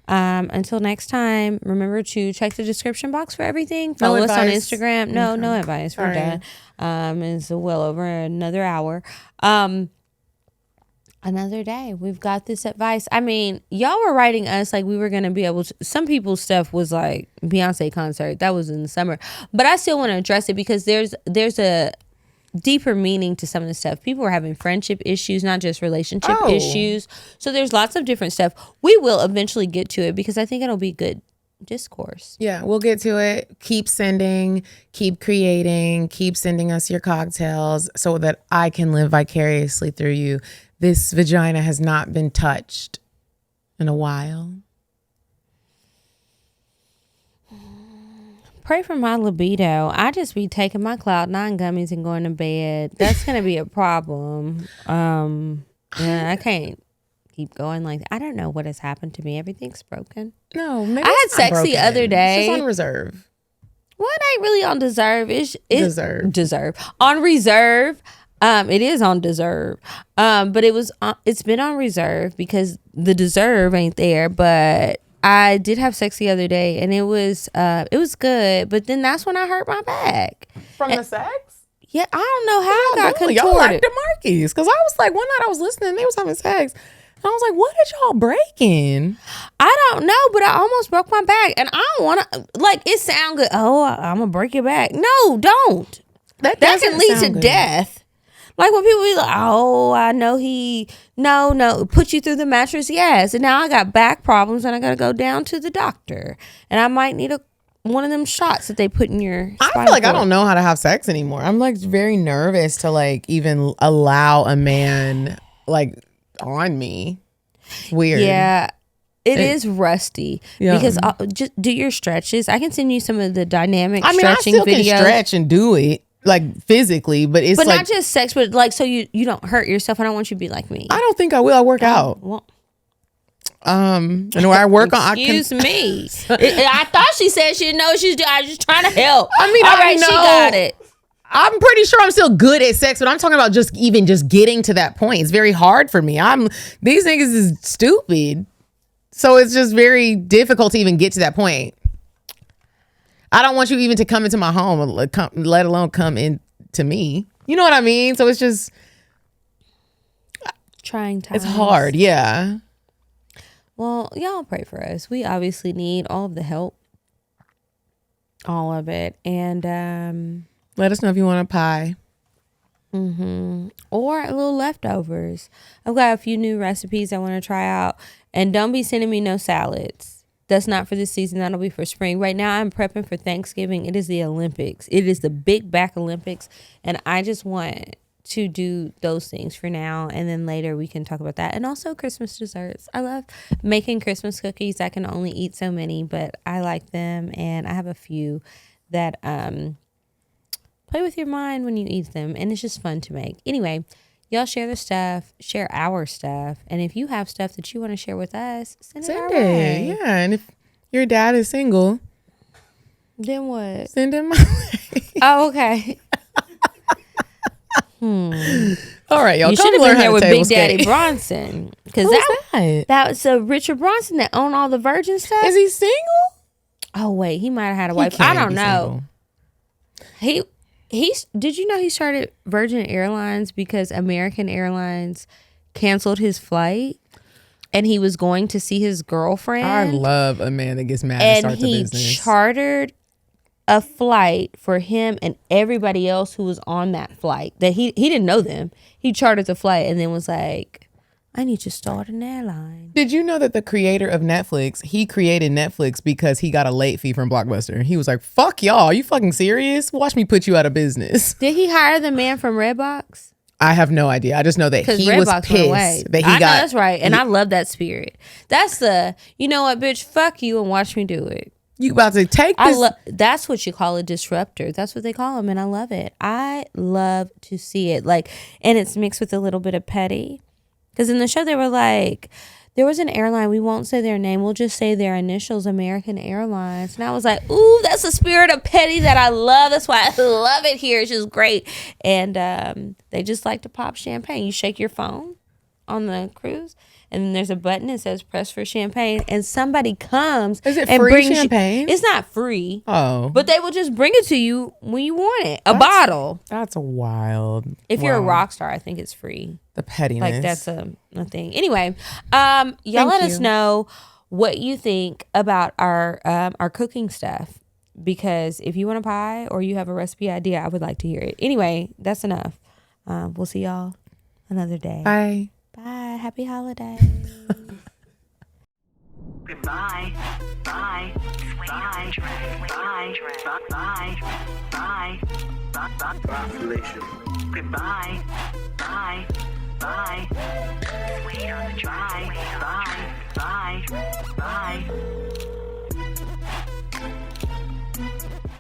Until next time, remember to check the description box for everything. Follow us on Instagram. No advice. We're done. It's well over another hour. Another day. We've got this advice. I mean, y'all were writing us like we were going to be able to. Some people's stuff was like Beyonce concert. That was in the summer. But I still want to address it because there's a deeper meaning to some of the stuff. People are having friendship issues, not just relationship issues. So there's lots of different stuff. We will eventually get to it because I think it'll be good discourse. Yeah, we'll get to it. Keep sending, keep creating, keep sending us your cocktails so that I can live vicariously through you. This vagina has not been touched in a while. Pray for my libido. I just be taking my Cloud9 gummies and going to bed. That's going to be a problem. I can't keep going like that. I don't know what has happened to me. Everything's broken. No, maybe I had sex the other day. It's just on reserve. Well, it ain't really on deserve. It's Deserve. On reserve. It is on deserve. But it's been on reserve because the deserve ain't there. But I did have sex the other day and it was good. But then that's when I hurt my back. From the sex? Yeah, I don't know how I got contorted. Y'all like the Markeys. Because I was like, one night I was listening and they was having sex. And I was like, what did y'all breaking? I don't know, but I almost broke my back. And I don't want to, like, it sound good. Oh, I'm going to break your back. No, don't. That can lead to death. Like when people be like, oh, I know no, put you through the mattress. Yes. And now I got back problems and I got to go down to the doctor. And I might need one of them shots that they put in your spinal I feel like cord. I don't know how to have sex anymore. I'm like very nervous to like even allow a man like on me. It's weird. Yeah. It is rusty because just do your stretches. I can send you some of the dynamic stretching videos. I can stretch and do it. Like physically, but it's like, not just sex, but like so you don't hurt yourself. I don't want you to be like me. I don't think I will. I work out. Well, and where I work on. Excuse me. I thought she said she didn't know what she was doing. I was just trying to help. I mean, all right, she got it. I'm pretty sure I'm still good at sex, but I'm talking about just getting to that point. It's very hard for me. These niggas is stupid, so it's just very difficult to even get to that point. I don't want you even to come into my home, let alone come into me. You know what I mean? So it's just trying times. It's hard, yeah. Well, y'all pray for us. We obviously need all of the help, all of it, and let us know if you want a pie, or a little leftovers. I've got a few new recipes I want to try out, and don't be sending me no salads. That's not for this season. That'll be for spring. Right now, I'm prepping for Thanksgiving. It is the Olympics. It is the big back Olympics. And I just want to do those things for now. And then later we can talk about that. And also Christmas desserts. I love making Christmas cookies. I can only eat so many, but I like them. And I have a few that play with your mind when you eat them. And it's just fun to make. Anyway, y'all share the stuff, share our stuff. And if you have stuff that you want to share with us, send it our way. Yeah, and if your dad is single, then what? Send him my way. Oh, okay. All right, y'all. You should have been there with Big Daddy Bronson. Because that was Richard Bronson that owned all the Virgin stuff. Is he single? Oh, wait. He might have had a wife. I don't know. Single. Did you know he started Virgin Airlines because American Airlines canceled his flight? and he was going to see his girlfriend. I love a man that gets mad and and starts a he business. chartered a flight for him and everybody else who was on that flight. That he didn't know them. He chartered the flight and then was like, I need to start an airline. Did you know that the creator of Netflix, he created Netflix because he got a late fee from Blockbuster? He was like, fuck y'all. Are you fucking serious? Watch me put you out of business. Did he hire the man from Redbox? I have no idea. I just know that he was Redbox went away. pissed that he I know got. that's right. And I love that spirit. That's the, you know what, bitch, fuck you and watch me do it. You about to take this. That's what you call a disruptor. That's what they call them, and I love it. I love to see it, like, and it's mixed with a little bit of petty. Because in the show they were like, there was an airline, we won't say their name, we'll just say their initials, American Airlines. And I was like, ooh, that's a spirit of petty that I love. That's why I love it here. It's just great. And they just like to pop champagne. You shake your phone on the cruise, and then there's a button that says press for champagne, and somebody comes. Is it and free brings champagne? It's not free. Oh. But they will just bring it to you when you want it. A bottle. That's wild. If you're a Wow. rock star, I think it's free. The pettiness. Like that's a thing. Anyway, y'all let us know what you think about our cooking stuff, because if you want a pie or you have a recipe idea, I would like to hear it. Anyway, that's enough. We'll see y'all another day. Bye. Bye. Happy holidays. Goodbye. Bye. Bye. Bye. Bye. Bye. Oscillation. Goodbye. Bye. Bye. Sweet on the dry. Bye. Bye. Bye.